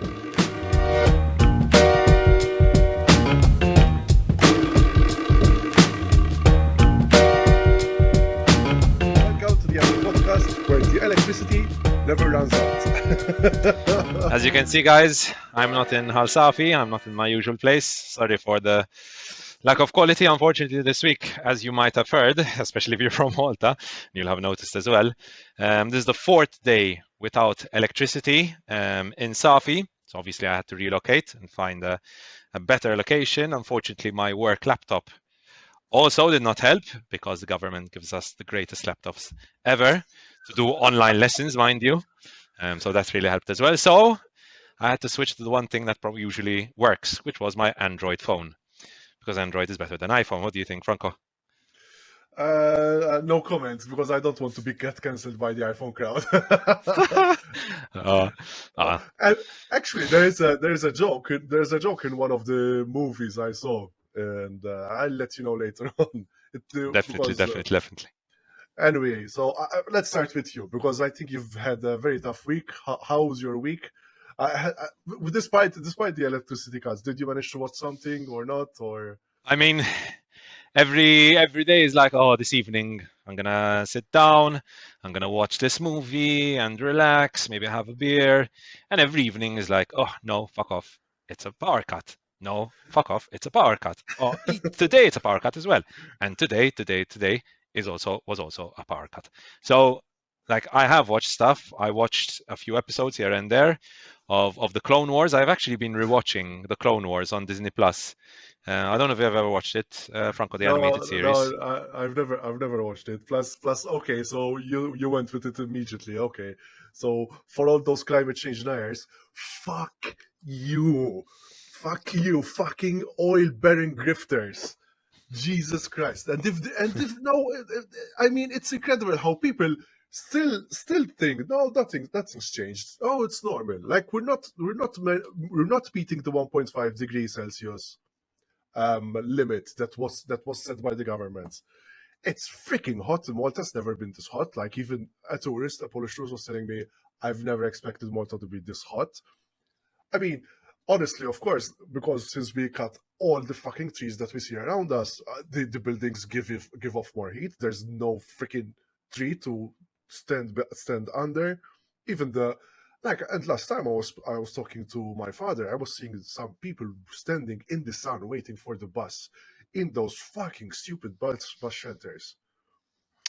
Welcome to the Ad Lib Podcast, where the electricity never runs out. As you can see, guys, I'm not in Hal Safi. I'm not in my usual place. Sorry for the lack of quality, unfortunately, this week, as you might have heard, especially if you're from Malta, you'll have noticed as well. This is the fourth day without electricity in Safi. So obviously I had to relocate and find a better location. Unfortunately, my work laptop also did not help because the government gives us the greatest laptops ever to do online lessons, mind you. So that's really helped as well. So I had to switch to the one thing that probably usually works, which was my Android phone, because Android is better than iPhone. What do you think, Franco? No comments, because I don't want to be cancelled by the iPhone crowd. And actually, there is a joke. There's a joke in one of the movies I saw, and I'll let you know later on. Definitely. Anyway, so let's start with you, because I think you've had a very tough week. How's your week? Despite the electricity cuts, did you manage to watch something or not? Or I mean, every day is like, oh, this evening I'm gonna sit down, I'm gonna watch this movie and relax, maybe have a beer. And every evening is like, oh no, fuck off, it's a power cut. No, fuck off, it's a power cut. Oh, today it's a power cut as well. And today was also a power cut. So like I have watched stuff. I watched a few episodes here and there of the Clone Wars. I've actually been rewatching the Clone Wars on Disney Plus. I don't know if you've ever watched it, Franco, the animated series. No, I've never watched it. Plus, okay, so you went with it immediately. Okay, so for all those climate change deniers, fuck you, fucking oil-bearing grifters. Jesus Christ! And if no, I mean, it's incredible how people still think no, nothing's changed. Oh, it's normal. Like we're not beating the 1.5 degrees Celsius limit that was set by the government. It's freaking hot, and Malta's never been this hot. Like even a Polish tourist was telling me, I've never expected Malta to be this hot. I mean, honestly, of course, because since we cut all the fucking trees that we see around us, the buildings give off more heat. There's no freaking tree to stand under. Even and last time I was talking to my father, I was seeing some people standing in the sun waiting for the bus in those fucking stupid bus shelters.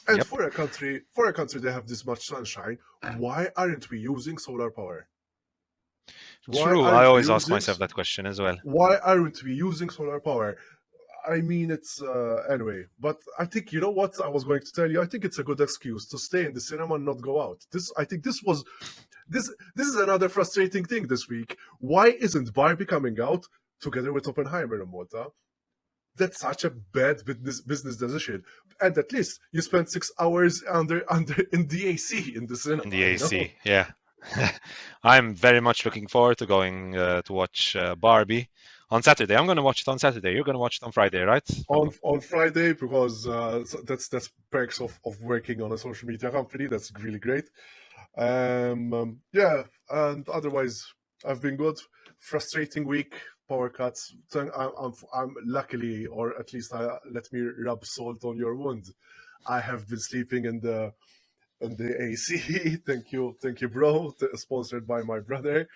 And Yep. for a country they have this much sunshine, why aren't we using solar power? True. I always ask myself that question as well. Why aren't we using solar power? I mean, it's anyway. But I think, you know what I was going to tell you. I think it's a good excuse to stay in the cinema and not go out. This is another frustrating thing this week. Why isn't Barbie coming out together with Oppenheimer and Malta? That's such a bad business decision. And at least you spent 6 hours under in the AC in the cinema. In the AC, yeah. I'm very much looking forward to going to watch Barbie on Saturday. I'm going to watch it on Saturday. You're going to watch it on Friday, right? On Friday, because that's perks of working on a social media company. That's really great. Yeah, and otherwise I've been good. Frustrating week, power cuts. I'm luckily, or at least let me rub salt on your wound. I have been sleeping in the AC. Thank you, bro. Sponsored by my brother.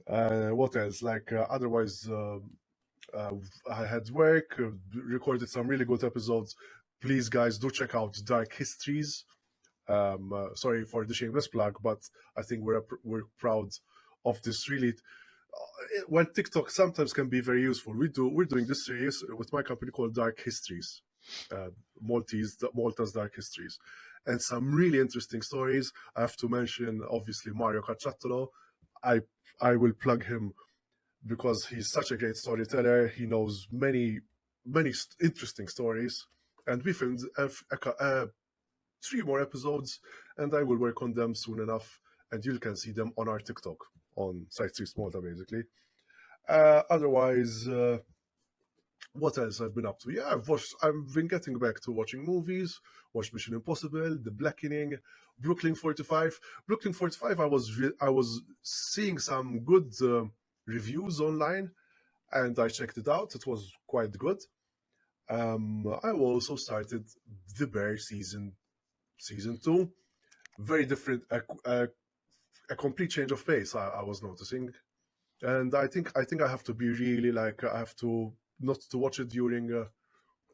What else? Otherwise, I had work, recorded some really good episodes. Please, guys, do check out Dark Histories. Sorry for the shameless plug, but I think we're proud of this. Really, when TikTok sometimes can be very useful. We're doing this series with my company called Dark Histories, Malta's Dark Histories, and some really interesting stories. I have to mention, obviously, Mario Cacciatolo. I will plug him because he's such a great storyteller. He knows many interesting stories, and we filmed 3 more episodes, and I will work on them soon enough, and you can see them on our TikTok on Site 6 Malta, basically. Otherwise, what else I've been up to? Yeah, I've been getting back to watching movies. Watched Mission Impossible, The Blackening, Brooklyn 45. Brooklyn 45. I was seeing some good reviews online, and I checked it out. It was quite good. I also started The Bear season 2. Very different, a complete change of pace. I was noticing, and I think I have to be really like I have to not to watch it during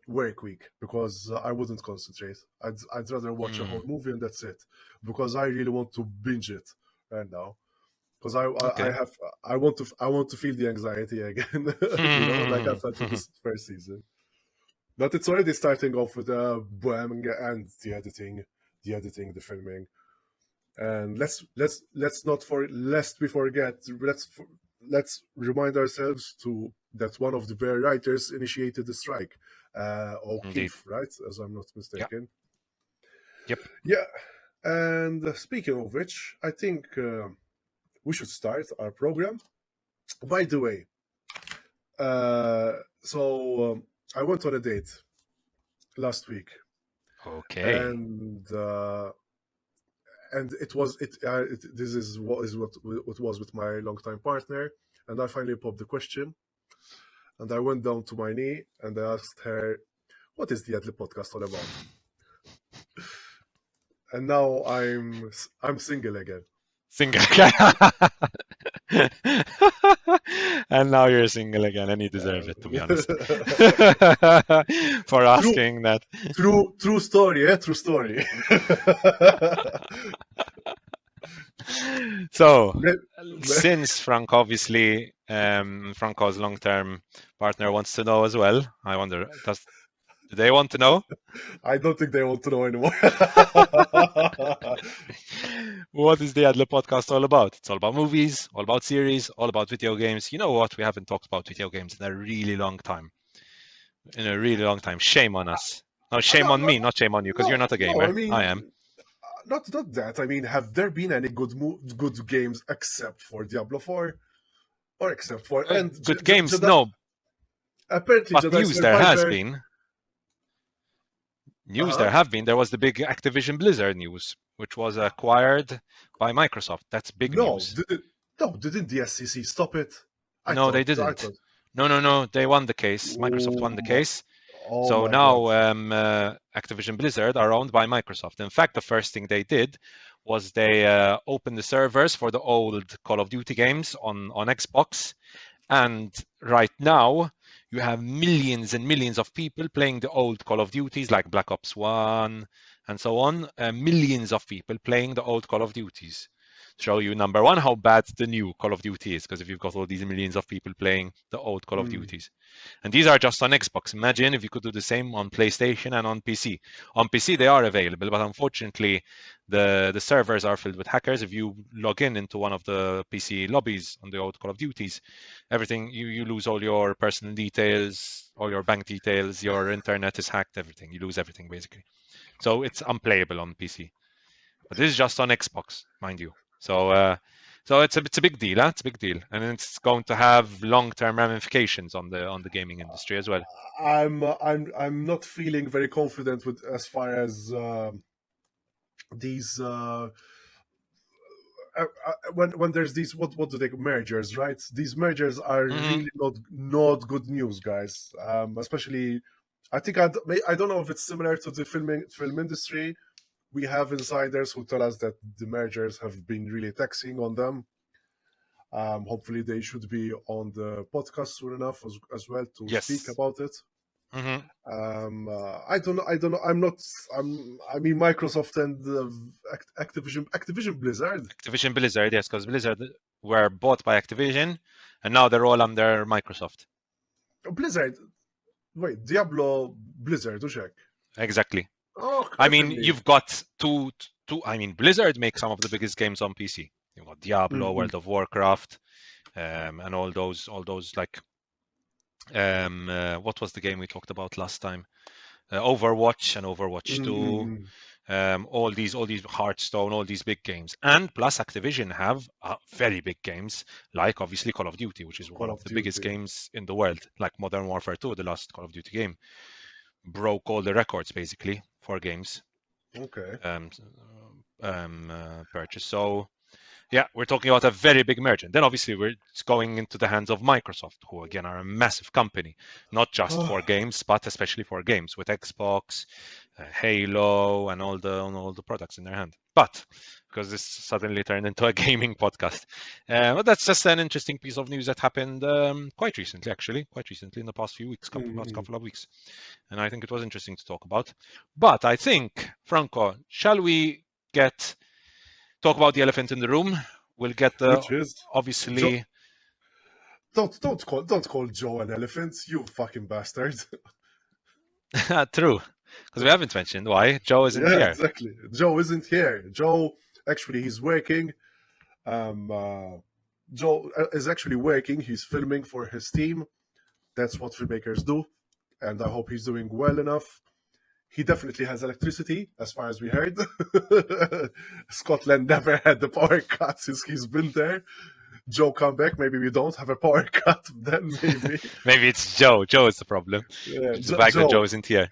work week because I wouldn't concentrate. I'd rather watch a whole movie and that's it, because I really want to binge it right now. Because Okay. I want to feel the anxiety again, like I felt with this first season. But it's already starting off with bombing and the filming, and lest we forget, let's remind ourselves to that one of the Bear writers initiated the strike, Indeed. O'Keefe, right? As I'm not Yeah. mistaken. Yep. Yeah. And speaking of which, I think we should start our program. By the way, I went on a date last week, Okay. and this is what it was with my longtime partner, and I finally popped the question, and I went down to my knee and I asked her, "What is the Ad Lib Podcast all about?" And now I'm single again. Single. And now you're single again, and you deserve it, to be honest. For asking that. True story, true story. So, since Frank obviously, Franco's long-term partner wants to know as well, I wonder, do they want to know? I don't think they want to know anymore. What is the Ad Lib Podcast all about? It's all about movies, all about series, all about video games. You know what? We haven't talked about video games in a really long time. Shame on us. No, shame on me, not shame on you, because you're not a gamer. I mean, I am. Not that. I mean, have there been any good games except for Diablo 4, or except for good games? No. Apparently, but Jedi news there has Survivor. been. There have been. There was the big Activision Blizzard news, which was acquired by Microsoft. That's big news. Didn't the SEC stop it? They didn't. No. They won the case. Microsoft won the case. So now Activision Blizzard are owned by Microsoft. In fact, the first thing they did was they opened the servers for the old Call of Duty games on Xbox. And right now, you have millions and millions of people playing the old Call of Duties like Black Ops 1 and so on. Millions of people playing the old Call of Duties. Show you, number one, how bad the new Call of Duty is, because if you've got all these millions of people playing the old Call of Duties. And these are just on Xbox. Imagine if you could do the same on PlayStation and on PC. On PC, they are available, but unfortunately, the servers are filled with hackers. If you log into one of the PC lobbies on the old Call of Duties, everything, you lose all your personal details, all your bank details, your internet is hacked, everything. You lose everything, basically. So it's unplayable on PC. But this is just on Xbox, mind you. So it's a big deal. It's a big deal, and it's going to have long-term ramifications on the gaming industry as well. I'm not feeling very confident with as far as these when there's these what do they mergers, right? These mergers are really not good news, guys. Especially, I think I don't know if it's similar to the film industry. We have insiders who tell us that the mergers have been really taxing on them. Hopefully, they should be on the podcast soon enough as well to speak about it. I don't know. I mean, Microsoft and Activision Blizzard. Activision Blizzard, yes, because Blizzard were bought by Activision, and now they're all under Microsoft. Blizzard. Wait, Diablo Blizzard, check. Exactly. Oh, I mean, you've got two. I mean, Blizzard makes some of the biggest games on PC. You've got Diablo, World of Warcraft, and all those like. What was the game we talked about last time? Overwatch and Overwatch 2. all these Hearthstone, all these big games, and plus Activision have very big games like obviously Call of Duty, which is one Call of of the biggest Duty. games in the world. Like Modern Warfare 2, the last Call of Duty game, broke all the records basically for games Okay. purchase. So yeah, we're talking about a very big merge. And then obviously it's going into the hands of Microsoft, who again are a massive company, not just for games, but especially for games with Xbox, Halo, and all the products in their hand. But because this suddenly turned into a gaming podcast, but that's just an interesting piece of news that happened quite recently, actually, in the past few weeks, past couple of weeks, and I think it was interesting to talk about. But I think, Franco, shall we talk about the elephant in the room? We'll get the Which is obviously. don't call Joe an elephant, you fucking bastard. True, because we haven't mentioned why Joe isn't Yeah, here. exactly. Joe isn't here. Joe actually he's working. Joe is actually working. He's filming for his team. That's what filmmakers do, and I hope he's doing well enough. He definitely has electricity, as far as we heard. Scotland never had the power cut since he's been there. Joe, come back. Maybe we don't have a power cut then. Maybe. Maybe it's Joe. Joe is the problem. Yeah, It's the fact that Joe isn't here.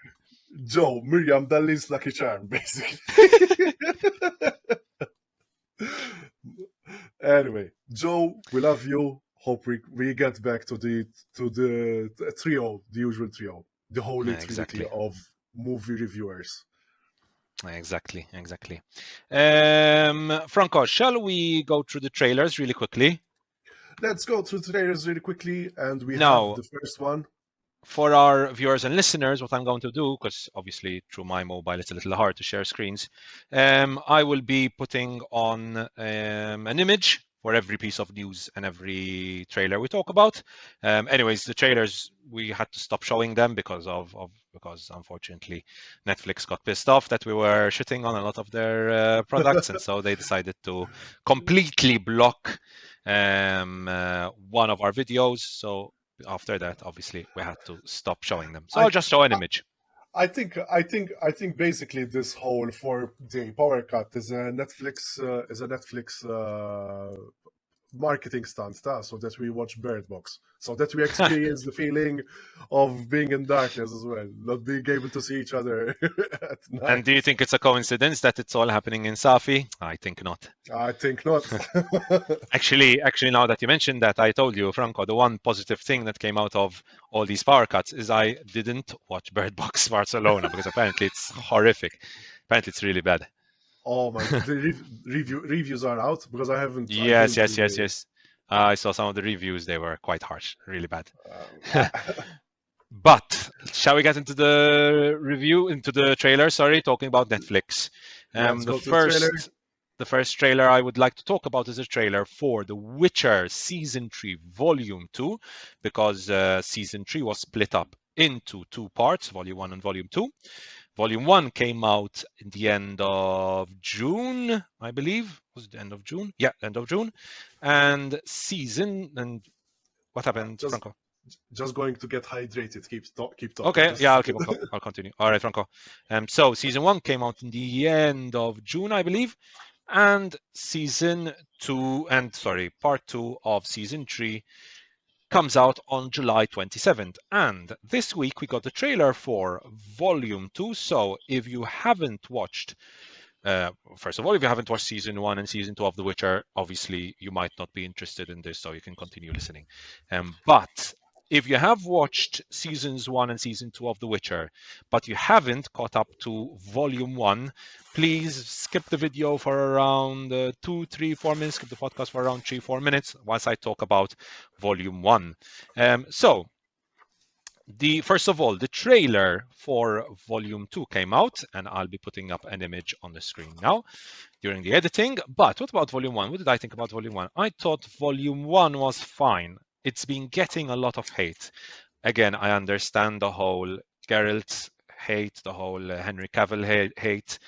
Joe, Miriam Dalli's lucky charm, basically. Anyway, Joe, we love you. Hope we get back to the trio, the usual trio, the holy trinity Exactly. of movie reviewers. Exactly. Franco, shall we go through the trailers really quickly? Let's go through the trailers really quickly, and we Now, have the first one. For our viewers and listeners, what I'm going to do, because obviously through my mobile it's a little hard to share screens, I will be putting on an image for every piece of news and every trailer we talk about. Anyways, the trailers, we had to stop showing them because unfortunately Netflix got pissed off that we were shitting on a lot of their products, and so they decided to completely block one of our videos. So after that, obviously, we had to stop showing them. So I'll just show an image. I think basically this whole 4-day power cut is a Netflix marketing stunt, so that we watch Bird Box, so that we experience the feeling of being in darkness as well, not being able to see each other at night. And do you think it's a coincidence that it's all happening in Safi? I think not. I think not. Actually, now that you mentioned that, I told you, Franco, the one positive thing that came out of all these power cuts is I didn't watch Bird Box Barcelona, because apparently it's horrific. Apparently it's really bad. Oh my god, the reviews are out, because I haven't. Yes. I saw some of the reviews. They were quite harsh, really bad. But shall we get into the trailer? Sorry, talking about Netflix. The first trailer I would like to talk about is a trailer for The Witcher Season 3 Volume 2, because Season 3 was split up into two parts, Volume 1 and Volume 2. Volume 1 came out in the end of June, I believe. Was it the end of June? Yeah, end of June. And what happened, Franco? Just going to get hydrated. Keep talking. Okay, yeah, I'll continue. All right, Franco. So Season 1 came out in the end of June, I believe. And Part 2 of Season 3 comes out on July 27th. And this week we got the trailer for Volume 2. So if you haven't watched, first of all, if you haven't watched Season 1 and Season 2 of The Witcher, obviously you might not be interested in this, so you can continue listening. But if you have watched Seasons 1 and Season 2 of The Witcher, but you haven't caught up to Volume 1, please skip the video for around 2, 3, 4 minutes, skip the podcast for around 3, 4 minutes, whilst I talk about Volume 1. First of all, the trailer for Volume 2 came out, and I'll be putting up an image on the screen now during the editing. But what about Volume 1? What did I think about Volume 1? I thought Volume 1 was fine. It's been getting a lot of hate. Again, I understand the whole Geralt hate, the whole Henry Cavill hate.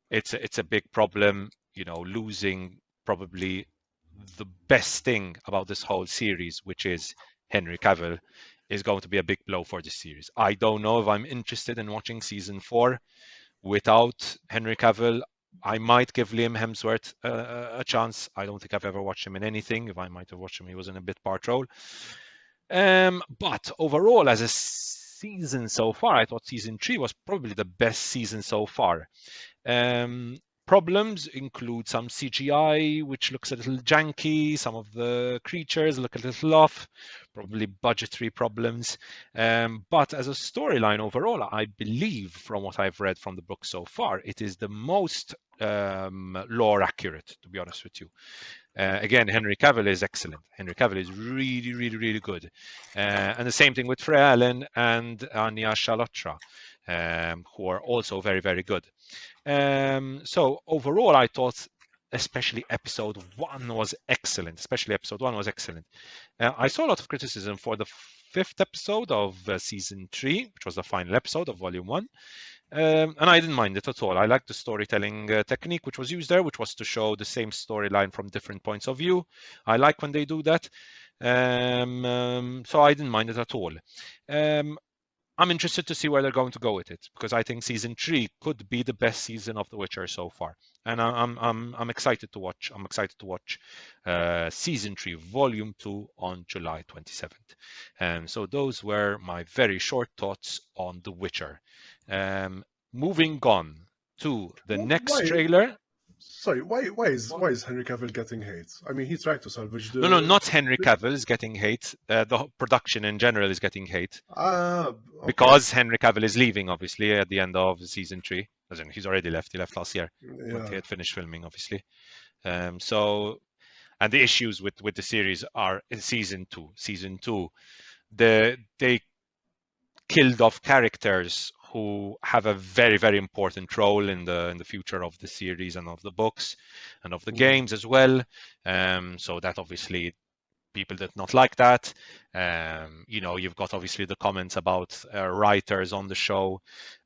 It's a big problem, losing probably the best thing about this whole series, which is Henry Cavill, is going to be a big blow for this series. I don't know if I'm interested in watching Season 4 without Henry Cavill, I might give Liam Hemsworth a chance. I don't think I've ever watched him in anything. If I might have watched him, he was in a bit part role. But overall, as a season so far, I thought season 3 was probably the best season so far. Problems include some CGI, which looks a little janky. Some of the creatures look a little off, probably budgetary problems. But as a storyline overall, I believe from what I've read from the book so far, it is the most lore accurate, to be honest with you. Again, Henry Cavill is excellent. Henry Cavill is really, really, really good. And the same thing with Freya Allen and Anya Chalotra, who are also very, very good. So overall, I thought especially episode 1 was excellent. I saw a lot of criticism for the 5th episode of season 3, which was the final episode of volume 1. And I didn't mind it at all. I liked the storytelling technique which was used there, which was to show the same storyline from different points of view. I like when they do that. So I didn't mind it at all. I'm interested to see where they're going to go with it, because I think season 3 could be the best season of The Witcher so far, and I'm excited to watch. I'm excited to watch season 3, volume 2 on July 27th. So those were my very short thoughts on The Witcher. Moving on to the next trailer. Sorry, why is Henry Cavill getting hate? I mean, he tried to salvage the... No, not Henry Cavill is getting hate. The production in general is getting hate. Okay. Because Henry Cavill is leaving, obviously, at the end of season 3. As in, he's already left. He left last year. Yeah. But he had finished filming, obviously. And the issues with the series are in season 2. Season 2, they killed off characters who have a very, very important role in the future of the series and of the books and of the games as well. So that obviously people did not like that. You've got obviously the comments about writers on the show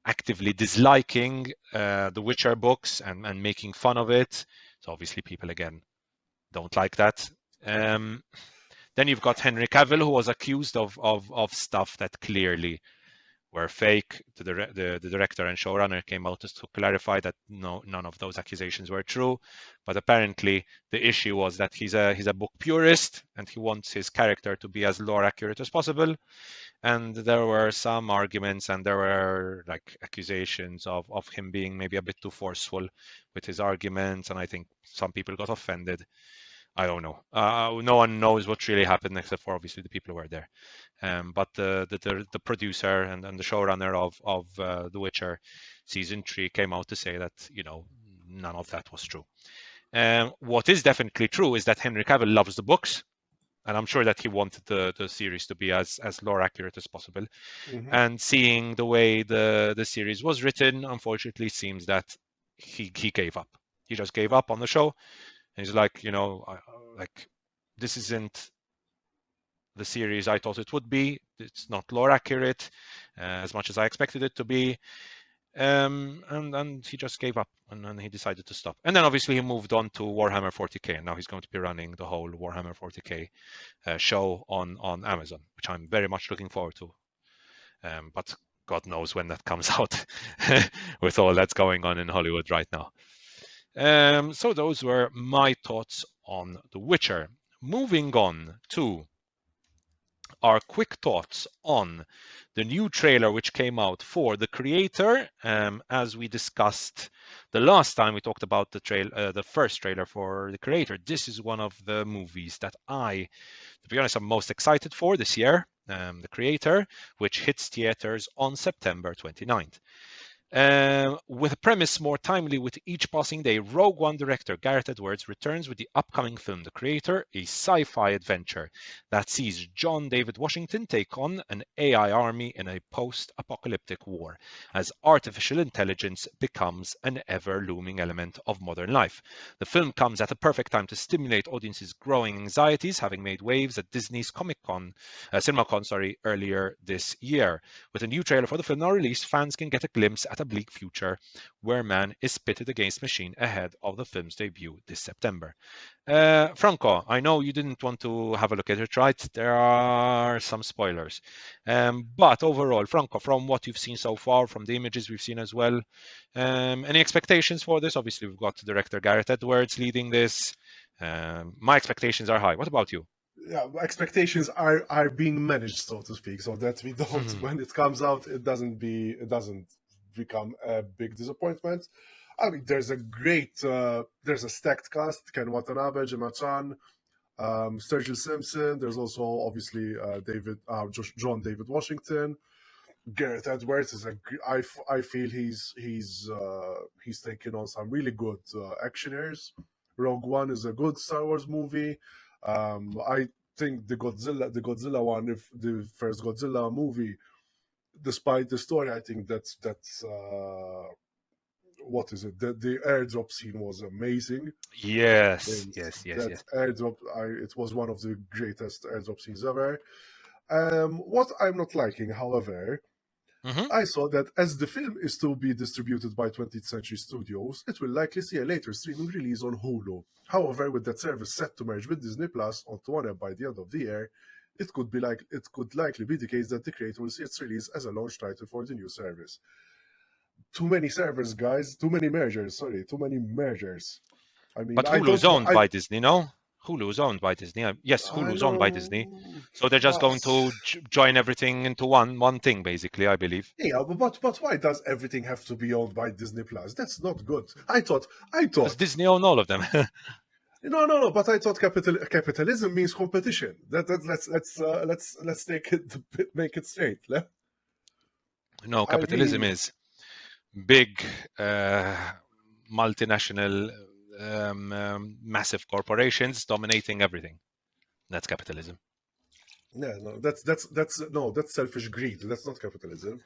actively disliking the Witcher books and making fun of it. So obviously people again don't like that. Then you've got Henry Cavill, who was accused of stuff that clearly were fake. The director and showrunner came out to clarify that none of those accusations were true. But apparently the issue was that he's a book purist and he wants his character to be as lore accurate as possible. And there were some arguments and there were like accusations of him being maybe a bit too forceful with his arguments. And I think some people got offended. I don't know. No one knows what really happened except for obviously the people who were there. But the producer and the showrunner of The Witcher season 3 came out to say that none of that was true. What is definitely true is that Henry Cavill loves the books, and I'm sure that he wanted the series to be as lore accurate as possible. Mm-hmm. And seeing the way the series was written, unfortunately, seems that he gave up. He just gave up on the show. And he's like, this isn't the series I thought it would be. It's not lore accurate as much as I expected it to be. And he just gave up and he decided to stop. And then obviously he moved on to Warhammer 40k, and now he's going to be running the whole Warhammer 40k show on Amazon, which I'm very much looking forward to. But God knows when that comes out with all that's going on in Hollywood right now. So those were my thoughts on The Witcher. Moving on to our quick thoughts on the new trailer which came out for The Creator. As we discussed the last time we talked about the first trailer for The Creator, this is one of the movies that to be honest, I'm most excited for this year, The Creator, which hits theaters on September 29th. With a premise more timely with each passing day, Rogue One director Gareth Edwards returns with the upcoming film The Creator, a sci-fi adventure that sees John David Washington take on an AI army in a post-apocalyptic war, as artificial intelligence becomes an ever-looming element of modern life. The film comes at a perfect time to stimulate audiences' growing anxieties, having made waves at Disney's CinemaCon earlier this year. With a new trailer for the film now released, fans can get a glimpse at at a bleak future where man is pitted against machine ahead of the film's debut this September. Franco, I know you didn't want to have a look at it, right? There are some spoilers. But overall, Franco, from what you've seen so far, from the images we've seen as well, any expectations for this? Obviously, we've got director Gareth Edwards leading this. My expectations are high. What about you? Yeah, expectations are being managed, so to speak, so that we don't when it comes out it doesn't become a big disappointment. I mean, there's a stacked cast: Ken Watanabe, Gemma Chan, Sturgill Simpson. There's also obviously John David Washington. Gareth Edwards is I feel he's taken on some really good actioners. Rogue One is a good Star Wars movie. I think the Godzilla one, if the first Godzilla movie, despite the story, I think that's what is it? The airdrop scene was amazing. Yes. Airdrop, it was one of the greatest airdrop scenes ever. What I'm not liking, however, I saw that as the film is to be distributed by 20th Century Studios, it will likely see a later streaming release on Hulu. However, with that service set to merge with Disney Plus onto one app by the end of the year, it could likely be the case that the creator will see its release as a launch title for the new service. Too many servers, guys. Too many mergers. I mean, but Hulu's owned by Disney, no? Hulu's owned by Disney. Yes, Hulu's owned by Disney. So they're just going to join everything into one thing, basically, I believe. Yeah, but why does everything have to be owned by Disney Plus? That's not good. I thought. Does Disney own all of them? No. But I thought capitalism means competition. Let's make it straight. No, capitalism is big multinational. Massive corporations dominating everything. That's capitalism. Yeah, no, that's selfish greed. That's not capitalism.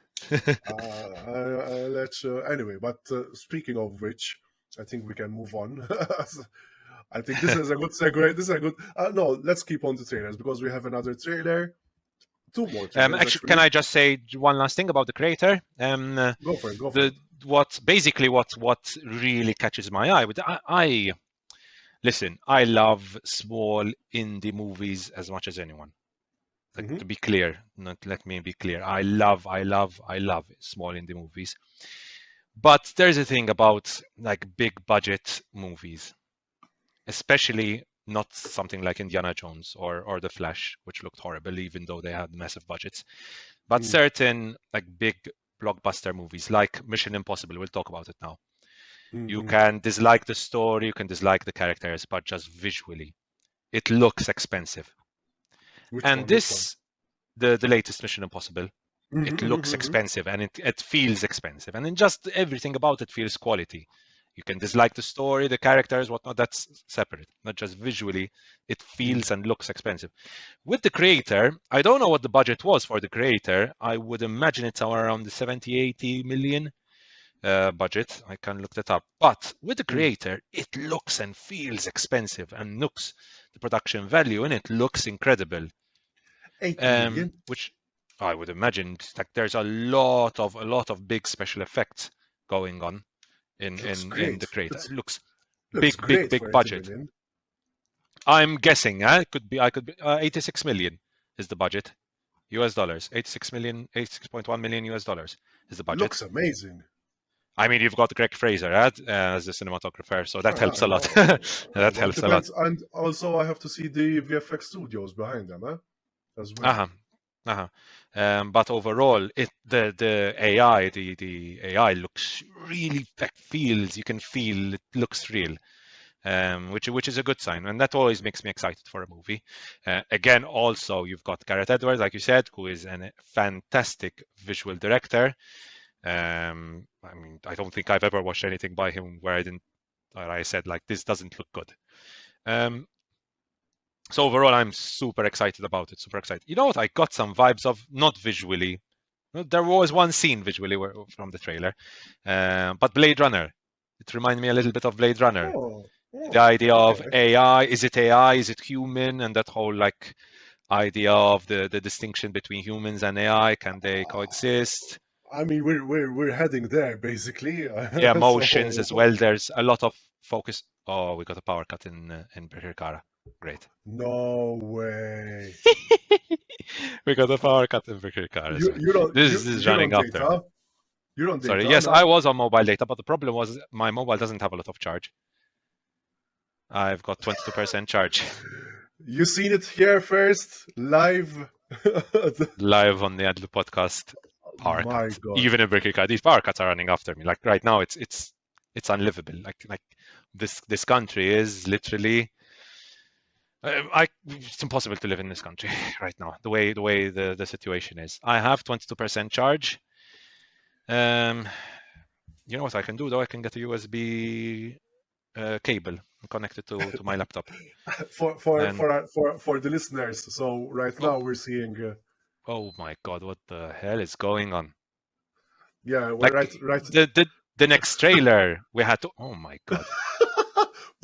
Anyway, but speaking of which, I think we can move on. I think this is a good segue. This is a good. No, let's keep on the trailers because we have another trailer. Two more trailers. Actually, can I just say one last thing about the creator? Go for it. What really catches my eye with I listen, I love small indie movies as much as anyone. Like, to be clear, let me be clear. I love small indie movies. But there's a thing about like big budget movies, especially not something like Indiana Jones or The Flash, which looked horrible even though they had massive budgets. But certain like big blockbuster movies like Mission Impossible, we'll talk about it now. You can dislike the story, you can dislike the characters, but just visually, it looks expensive. The latest Mission Impossible, it looks expensive and it feels expensive. And then just everything about it feels quality. You can dislike the story, the characters, whatnot, that's separate. Not just visually, it feels and looks expensive. With the creator, I don't know what the budget was for the creator. I would imagine it's somewhere around the 70, 80 million budget. I can look that up. But with the creator, it looks and feels expensive and looks, the production value in it looks incredible. 80 million? Which I would imagine, like there's a lot of big special effects going on. In the creator. It looks big budget. I'm guessing it could be 86 million is the budget. US dollars. 86.1 million US dollars is the budget. Looks amazing. I mean, you've got Greg Fraser as the cinematographer, so that helps a lot. That helps a lot. And also I have to see the VFX studios behind them, as well. But overall, the AI looks really, you can feel it looks real, which is a good sign, and that always makes me excited for a movie. Again, also you've got Gareth Edwards, like you said, who is a fantastic visual director. I mean, I don't think I've ever watched anything by him where I said like this doesn't look good. So overall, I'm super excited about it. Super excited. You know what? I got some vibes of, not visually. There was one scene visually from the trailer, but Blade Runner. It reminded me a little bit of Blade Runner. The idea of AI. Is it AI? Is it human? And that whole like idea of the distinction between humans and AI. Can they coexist? I mean, we're heading there basically. Yeah, motions as So well. There's a lot of focus. Oh, we got a power cut in Birkirkara. Great. no way. We got a power cut in Birkirkara as You well. you don't This is you're on running after me. data. You're on Sorry. data Yes, I now. was on mobile data, but the problem was my mobile doesn't have a lot of charge. I've got 22% charge. You seen it here first, live. Live on the Ad Lib Podcast. Power My cut. God. Even in Birkirkara, these power cuts are running after me. Like right now, it's unlivable. Like this country is literally. It's impossible to live in this country right now. The way the situation is. I have 22% charge. You know what I can do though? I can get a USB cable and connect it to my laptop. For the listeners, so right now we're seeing. Oh my God! What the hell is going on? Yeah, we're Like right. the next trailer we had to. Oh my God!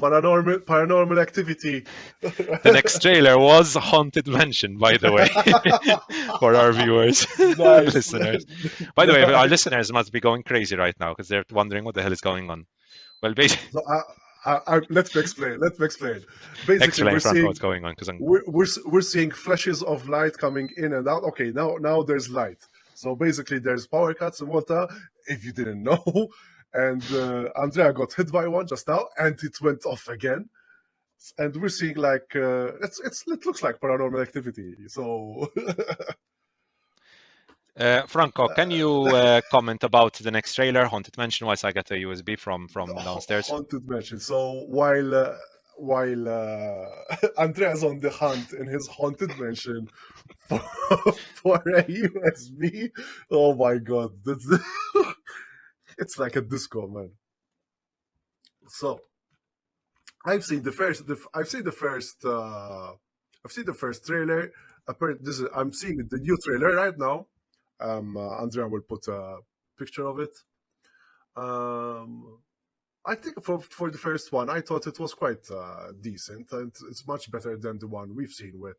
Paranormal activity. The next trailer was Haunted Mansion, by the way, for our viewers and Nice. listeners. By the way, our listeners must be going crazy right now because they're wondering what the hell is going on. Well, basically, So let me explain. Basically, explain, we're Franco, seeing what's going on because we're seeing flashes of light coming in and out. Okay, now there's light. So basically, there's power cuts and whatnot. If you didn't know, and Andrea got hit by one just now, and it went off again. And we're seeing like it looks like paranormal activity. So Franco, can you comment about the next trailer, Haunted Mansion, whilst I get a USB from downstairs? Haunted Mansion. So while Andrea's on the hunt in his Haunted Mansion for a USB, oh my God, it's like a disco, man. So I've seen the first trailer. Apparently, I'm seeing the new trailer right now. Andrea will put a picture of it. I think for the first one, I thought it was quite decent, and it's much better than the one we've seen with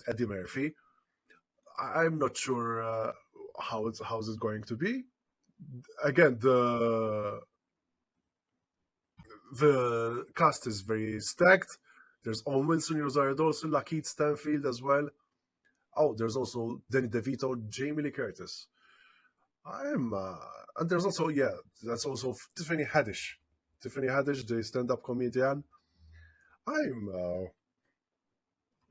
Eddie Murphy. I'm not sure how's it going to be. Again, the cast is very stacked. There's Owen Wilson, Rosario Dawson, Lakeith Stanfield as well. Oh, there's also Danny DeVito, Jamie Lee Curtis. And there's also that's also Tiffany Haddish. Tiffany Haddish, the stand-up comedian.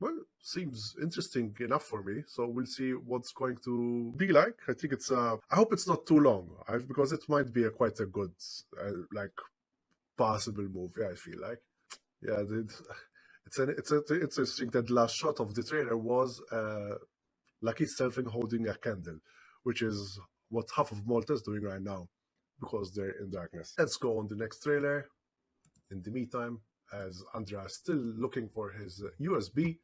Well, seems interesting enough for me. So we'll see what's going to be like. I think it's. I hope it's not too long, because it might be quite a good, like, possible movie. I feel like, yeah, it's interesting that the last shot of the trailer was Lakeith Stanfield holding a candle, which is what half of Malta is doing right now because they're in darkness. Let's go on the next trailer. In the meantime, as Andrea is still looking for his USB,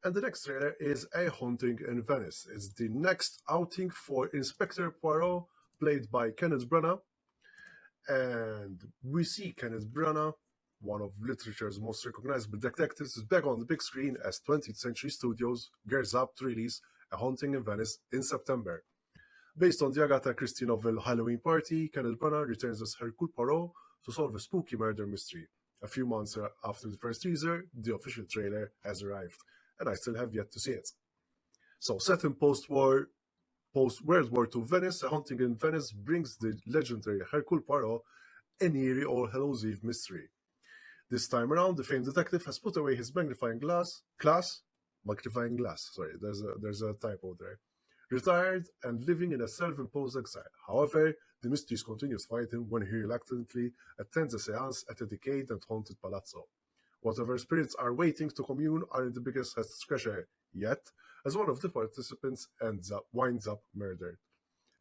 and the next trailer is A Haunting in Venice. It's the next outing for Inspector Poirot, played by Kenneth Branagh. And we see Kenneth Branagh, one of literature's most recognizable detectives, is back on the big screen as 20th Century Studios gears up to release A Haunting in Venice in September. Based on the Agatha Christie novel Halloween Party, Kenneth Branagh returns as Hercule Poirot to solve a spooky murder mystery. A few months after the first teaser, the official trailer has arrived, and I still have yet to see it. So, set in post-World War II Venice, A Haunting in Venice brings the legendary Hercule Poirot an eerie All Hallows Eve mystery. This time around, the famed detective has put away his magnifying glass, sorry, there's a typo there, retired and living in a self-imposed exile. However, the mysteries continue to fight him when he reluctantly attends a seance at a decayed and haunted palazzo. Whatever spirits are waiting to commune aren't the biggest treasure yet, as one of the participants winds up murdered,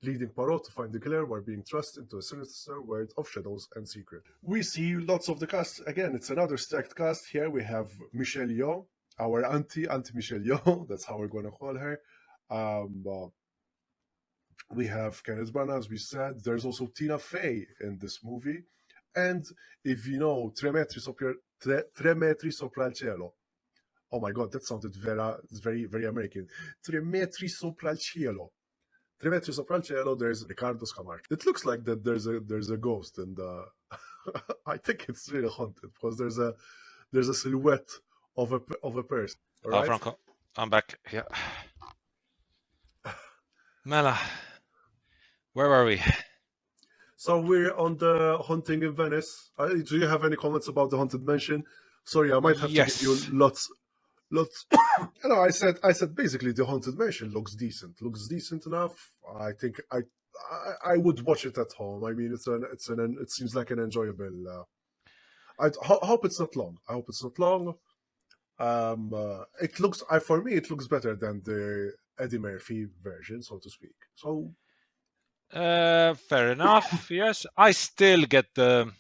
leading Poirot to find the killer while being thrust into a sinister world of shadows and secret. We see lots of the cast. Again, it's another stacked cast. Here we have Michelle Yeoh, our Auntie Michelle Yeoh. That's how we're going to call her. We have Kenneth Branagh, as we said. There's also Tina Fey in this movie. And if you know Tre metri sopra il cielo. Oh my God, that sounded very, very American. Tre metri sopra il cielo. Trimetri sopra il cielo, there's Riccardo Scamar. It looks like that there's a ghost, and I think it's really haunted because there's a silhouette of a person. Right? Franco, I'm back. Yeah. Mela, where were we? So we're on the haunting in Venice. Do you have any comments about the haunted mansion? Sorry, I might have to give you lots. No, I said basically the haunted mansion looks decent enough. I think I would watch it at home. I mean, it seems like an enjoyable. I hope it's not long. It looks for me it looks better than the Eddie Murphy version, so to speak. So fair enough. Yes, I still get the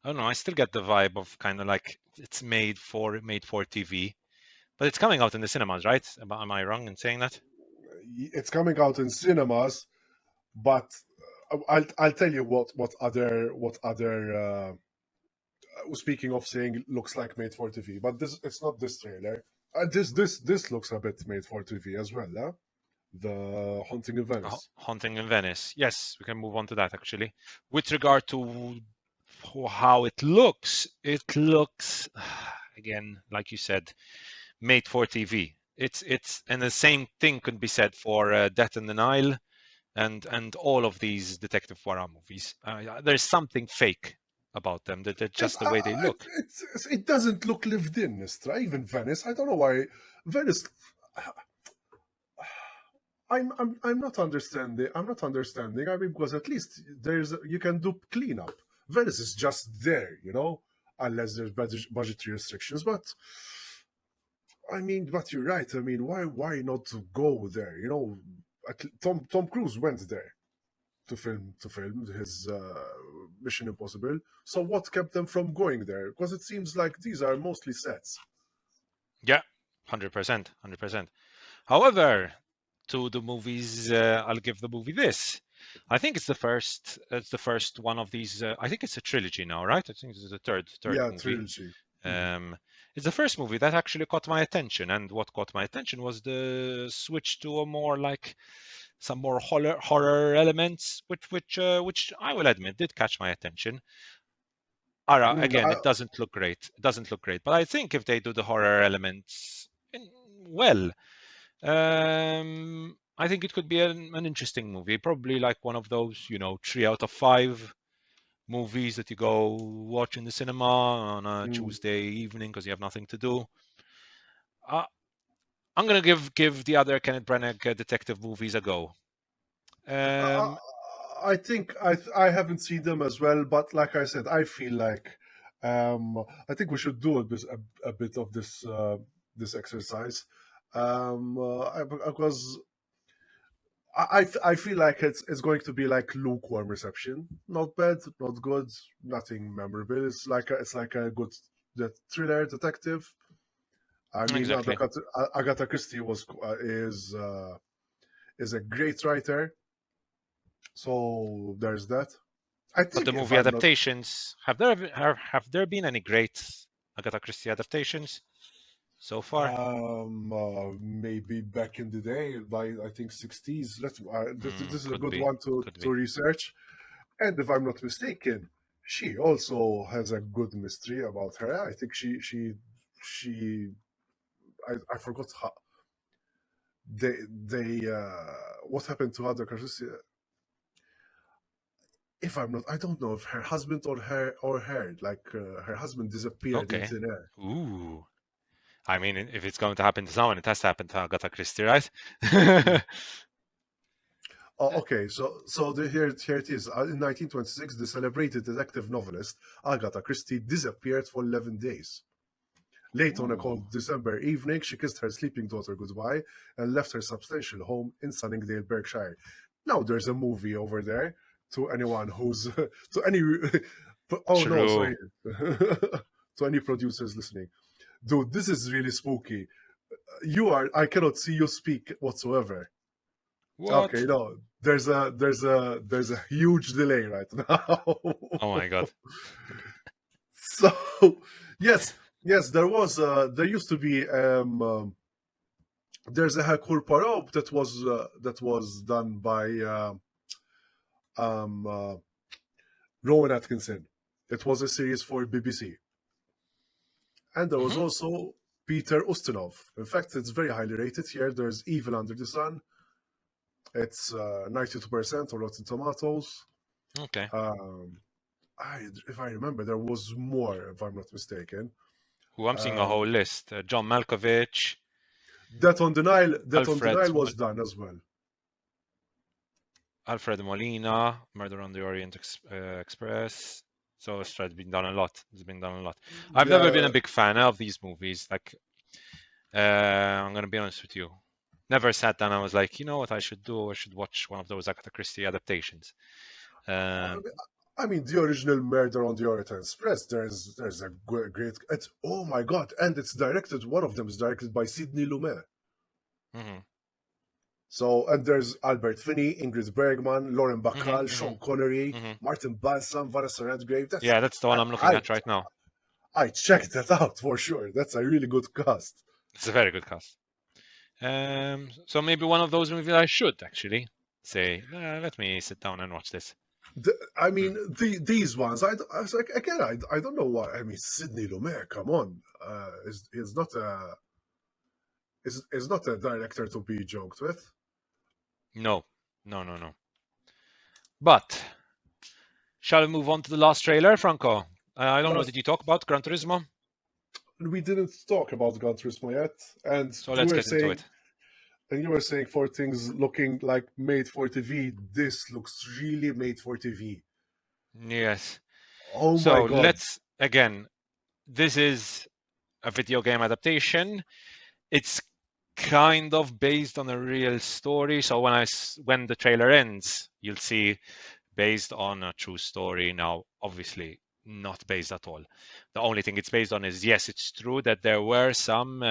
vibe of kind of like it's made for TV, but it's coming out in the cinemas, right? Am I wrong in saying that? It's coming out in cinemas, but I'll tell you what other speaking of saying looks like made for TV, but it's not this trailer. This looks a bit made for TV as well, huh? The Haunting in Venice. Haunting in Venice. Yes, we can move on to that actually. With regard to how it looks again, like you said, made for TV. It's and the same thing could be said for Death in the Nile and all of these detective Poirot movies. There's something fake about them. They're just the way they look. It doesn't look lived in, Mistra. Even Venice. I don't know why Venice. I'm not understanding. I mean, because at least you can do cleanup. Venice is just there, unless there's budgetary restrictions. But I mean, but you're right. I mean, why not go there? Tom Cruise went there to film his Mission Impossible. So what kept them from going there? Because it seems like these are mostly sets. Yeah, 100%. However, to the movies, I'll give the movie this. I think it's the first one of these. I think it's a trilogy now, right? I think this is the third movie. Trilogy. It's the first movie that actually caught my attention, and what caught my attention was the switch to a more like some more horror elements, which I will admit did catch my attention. Again, it doesn't look great. But I think if they do the horror elements well, I think it could be an interesting movie. Probably like one of those, 3 out of 5 movies that you go watch in the cinema on a Tuesday evening because you have nothing to do. I'm gonna give the other Kenneth Branagh detective movies a go. I think I haven't seen them as well, but like I said, I feel like I think we should do a bit of this exercise because I feel like it's going to be like lukewarm reception. Not bad, not good, nothing memorable. It's like a good thriller detective. I mean, exactly. Agatha Christie is a great writer. So there's that. I think but the movie adaptations, have there been any great Agatha Christie adaptations so far? Maybe back in the day, by I think 60s. This is a good one to research. And if I'm not mistaken, she also has a good mystery about her. I think she I forgot how they what happened to Agatha Christie. If I'm not, I don't know if her husband or her, like her husband disappeared in thin air. Ooh. I mean, if it's going to happen to someone, it has to happen to Agatha Christie, right? Okay, so here it is. In 1926, the celebrated detective novelist Agatha Christie disappeared for 11 days. Late on a cold December evening, she kissed her sleeping daughter goodbye and left her substantial home in Sunningdale, Berkshire. Now there's a movie over there. To anyone who's to any sorry to any producers listening, dude, this is really spooky. I cannot see you speak whatsoever. What? Okay, no, there's a huge delay right now. Oh my god. So yes, there used to be There's a Hercule Poirot that was done by Rowan Atkinson. It was a series for BBC. And there was also Peter Ustinov. In fact, it's very highly rated here. There's Evil Under the Sun. It's 92% on Rotten Tomatoes. Okay. If I remember, there was more, if I'm not mistaken. Who I'm seeing a whole list. John Malkovich. That on the Nile Alfred was done as well. Alfred Molina, Murder on the Orient Express. So it's been done a lot. It's been done a lot. I've never been a big fan of these movies. Like, I'm gonna be honest with you. Never sat down and was like, you know what I should do? I should watch one of those Agatha Christie adaptations. I mean, the original Murder on the Orient Express. There's a great. It's, oh my god! And it's directed. One of them is directed by Sidney Lumet. Mm-hmm. So, and there's Albert Finney, Ingrid Bergman, Lauren Bacall, Sean Connery, Martin Balsam, Vanessa Redgrave. That's the one I'm looking at right now. I checked that out for sure. That's a really good cast. It's a very good cast. So maybe one of those movies I should actually say, let me sit down and watch this. I mean, these ones, I was like, again, I don't know why. I mean, Sidney Lumet, come on. Is not a director to be joked with. No. But shall we move on to the last trailer, Franco? I don't know. Did you talk about Gran Turismo? We didn't talk about Gran Turismo yet, and so let's get into it. And you were saying for things looking like made for TV, this looks really made for TV. Yes. Oh my god. This is a video game adaptation. It's kind of based on a real story. So when the trailer ends, you'll see based on a true story. Now, obviously, not based at all. The only thing it's based on is, yes, it's true that there were some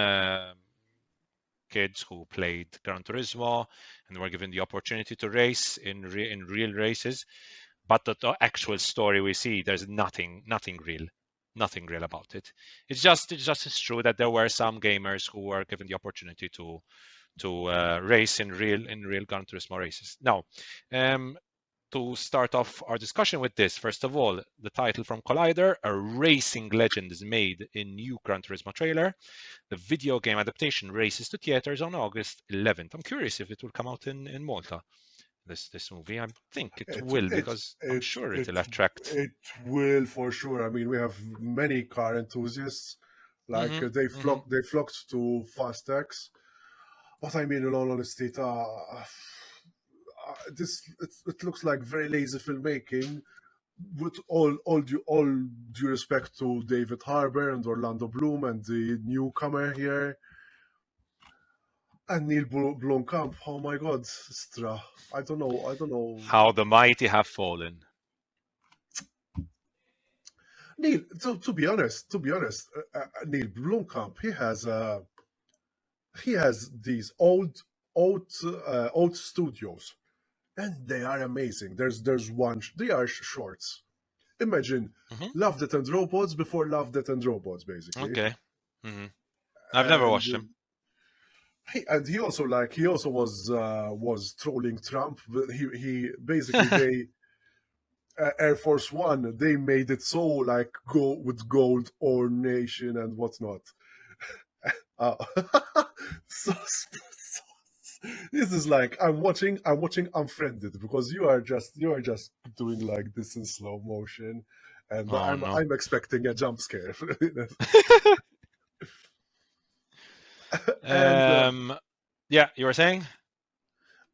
kids who played Gran Turismo and were given the opportunity to race in real races, but the actual story we see, there's nothing real about it. It's just true that there were some gamers who were given the opportunity to race in real Gran Turismo races. Now, to start off our discussion with this, first of all, the title from Collider, a racing legend is made in new Gran Turismo trailer. The video game adaptation races to theaters on August 11th. I'm curious if it will come out in Malta, this movie. I think it will, because I'm sure it'll attract. It will for sure. I mean, we have many car enthusiasts. Like they flocked to Fast X. But I mean, in all honesty, it looks like very lazy filmmaking. With all due respect to David Harbour and Orlando Bloom and the newcomer here, and Neil Blomkamp. Oh my God, Stra! I don't know how the mighty have fallen. Neil, to be honest, Neil Blomkamp, he has these old studios. And they are amazing. There's one. They are shorts. Imagine Love, Death and Robots before Love, Death and Robots, basically. Okay. I've never watched them. He also was trolling Trump. He basically Air Force One. They made it so like go with gold ornation and whatnot. This is like I'm watching Unfriended, because you are just doing like this in slow motion, and I'm expecting a jump scare. Yeah, you were saying?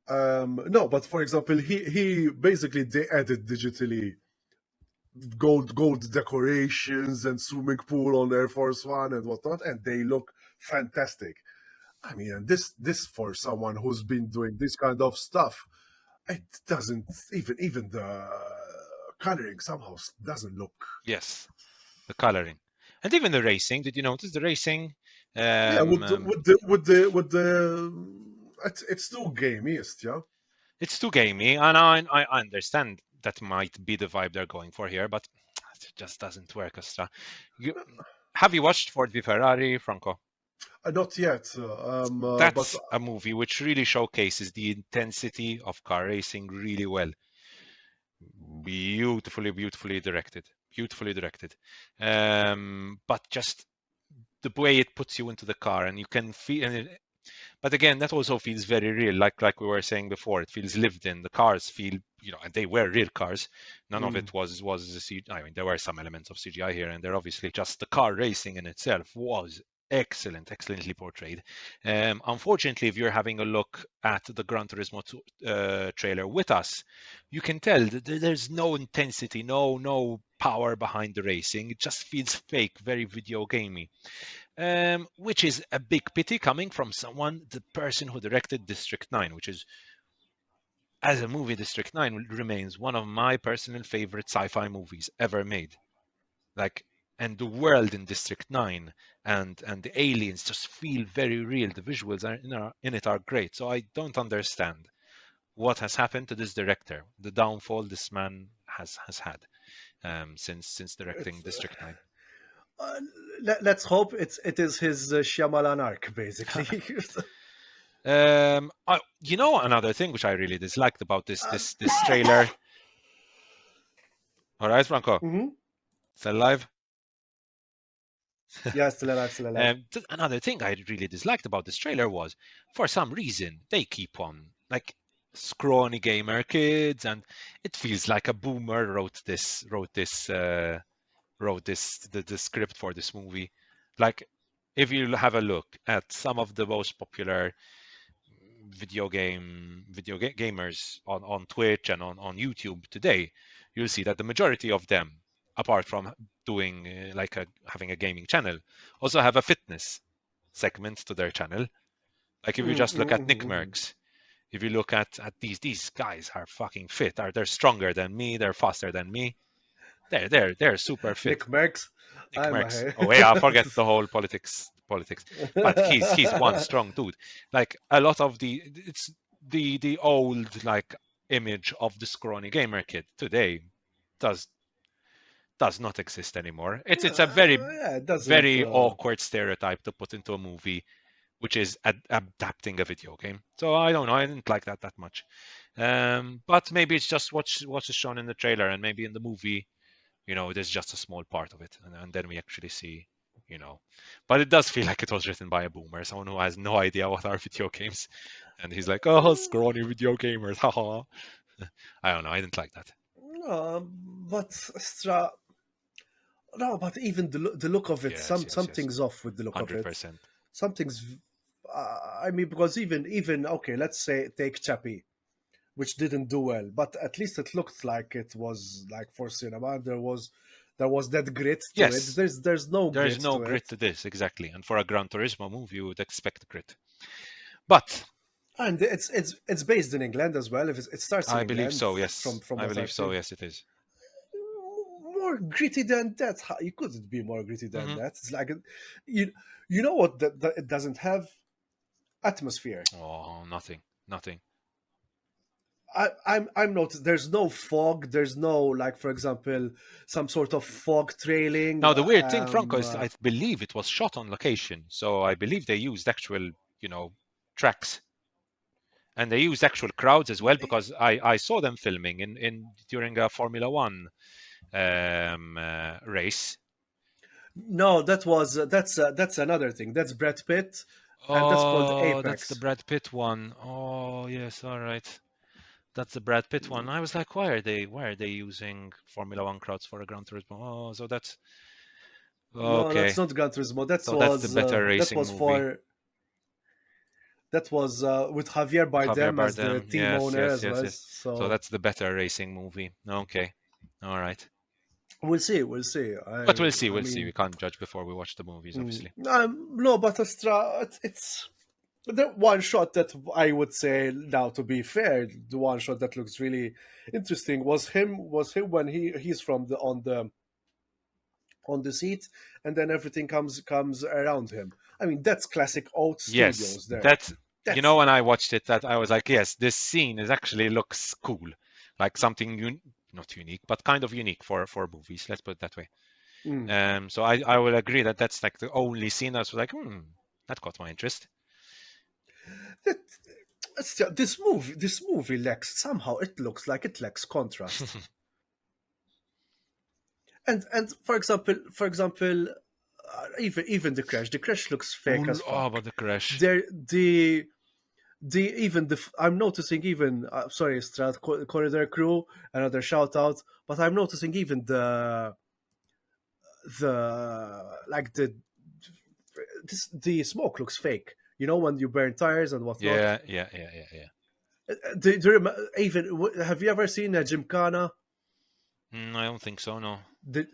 No, but for example, he basically they added digitally gold decorations and swimming pool on Air Force One and whatnot, and they look fantastic. I mean, and this for someone who's been doing this kind of stuff, it doesn't even the coloring somehow doesn't look. Yes, the coloring, and even the racing. Did you notice the racing? Yeah, with the it's too gamey, yeah. It's too gamey, and I understand that might be the vibe they're going for here, but it just doesn't work. Have you watched Ford v Ferrari, Franco? Not yet. That's But a movie which really showcases the intensity of car racing really well. Beautifully directed. Beautifully directed. But just the way it puts you into the car, and you can feel. But again, that also feels very real, like we were saying before. It feels lived in. The cars feel, and they were real cars. None of it was I mean, there were some elements of CGI here, and they're obviously just the car racing in itself was excellently portrayed. Unfortunately, if you're having a look at the Gran Turismo trailer with us, you can tell that there's no intensity, no power behind the racing. It just feels fake, very video gamey. Which is a big pity coming from the person who directed District 9, which is, as a movie, District 9 remains one of my personal favorite sci-fi movies ever made. And the world in District 9 and the aliens just feel very real. The visuals in it are great. So I don't understand what has happened to this director, the downfall this man has had since directing District 9. Let's hope it is his Shyamalan arc, basically. Another thing which I really disliked about this trailer. All right, Franco. Still alive? Yeah, still alive. Another thing I really disliked about this trailer was, for some reason, they keep on scrawny gamer kids, and it feels like a boomer wrote the script for this movie. If you have a look at some of the most popular video gamers on Twitch and on YouTube today, you'll see that the majority of them, apart from doing having a gaming channel, also have a fitness segment to their channel. If you just look at Nick Merckx, if you look at these guys are fucking fit. They're stronger than me. They're faster than me. They're super fit. Nick Merckx. Oh yeah, I forget the whole politics. But he's one strong dude. A lot of it's the old image of the scrawny gamer kid today does not exist anymore. It's a very awkward stereotype to put into a movie, which is adapting a video game. So I don't know. I didn't like that much. But maybe it's just what is shown in the trailer, and maybe in the movie, there's just a small part of it, and then we actually see, But it does feel like it was written by a boomer, someone who has no idea what are video games, and he's like, "Oh, scrawny video gamers, haha." I don't know. I didn't like that. No, but even the look of it, something's off with the look 100%. Of it. Something's. I mean, because even okay, let's say take Chappie, which didn't do well, but at least it looked like it was for cinema. There was that grit to it. There's no grit to this, exactly. And for a Gran Turismo movie, you would expect grit. But and it's based in England as well. If it starts in England, believe so. Yes, from I believe so. Yes, it is. More gritty than that. You couldn't be more gritty than that. It's you know what that it doesn't have? Atmosphere. Oh, nothing. I'm not. There's no fog. There's no for example, some sort of fog trailing. Now the weird thing, Franco, is I believe it was shot on location. So I believe they used actual, tracks, and they used actual crowds as well, because I saw them filming during a Formula One race. No, that's another thing. That's Brad Pitt, and that's called Apex. That's the Brad Pitt one. Oh yes, all right. That's the Brad Pitt one. I was like, why are they using Formula One crowds for a Gran Turismo? Oh, so that's okay. No, that's not Gran Turismo. That's the better racing movie. That was with Javier Bardem as the team owner as well. Yes. So that's the better racing movie. Okay, all right. We'll see. But we'll see. We can't judge before we watch the movies, obviously. No, but it's the one shot that I would say, now to be fair, the one shot that looks really interesting was him when he's on the seat, and then everything comes around him. I mean, that's classic old studios. There. That's when I watched it, that I was like, yes, this scene actually looks cool, like something not unique, but kind of unique for movies. Let's put it that way. So I will agree that's the only scene I was like, That caught my interest. This movie lacks, somehow it looks like it lacks contrast. And even the crash looks fake as But fuck. the crash. There the even the I'm noticing even sorry Strat corridor crew, another shout out, but I'm noticing even the the smoke looks fake, you know, when you burn tires and whatnot. Yeah. Have you ever seen a gymkhana? I don't think so. No. The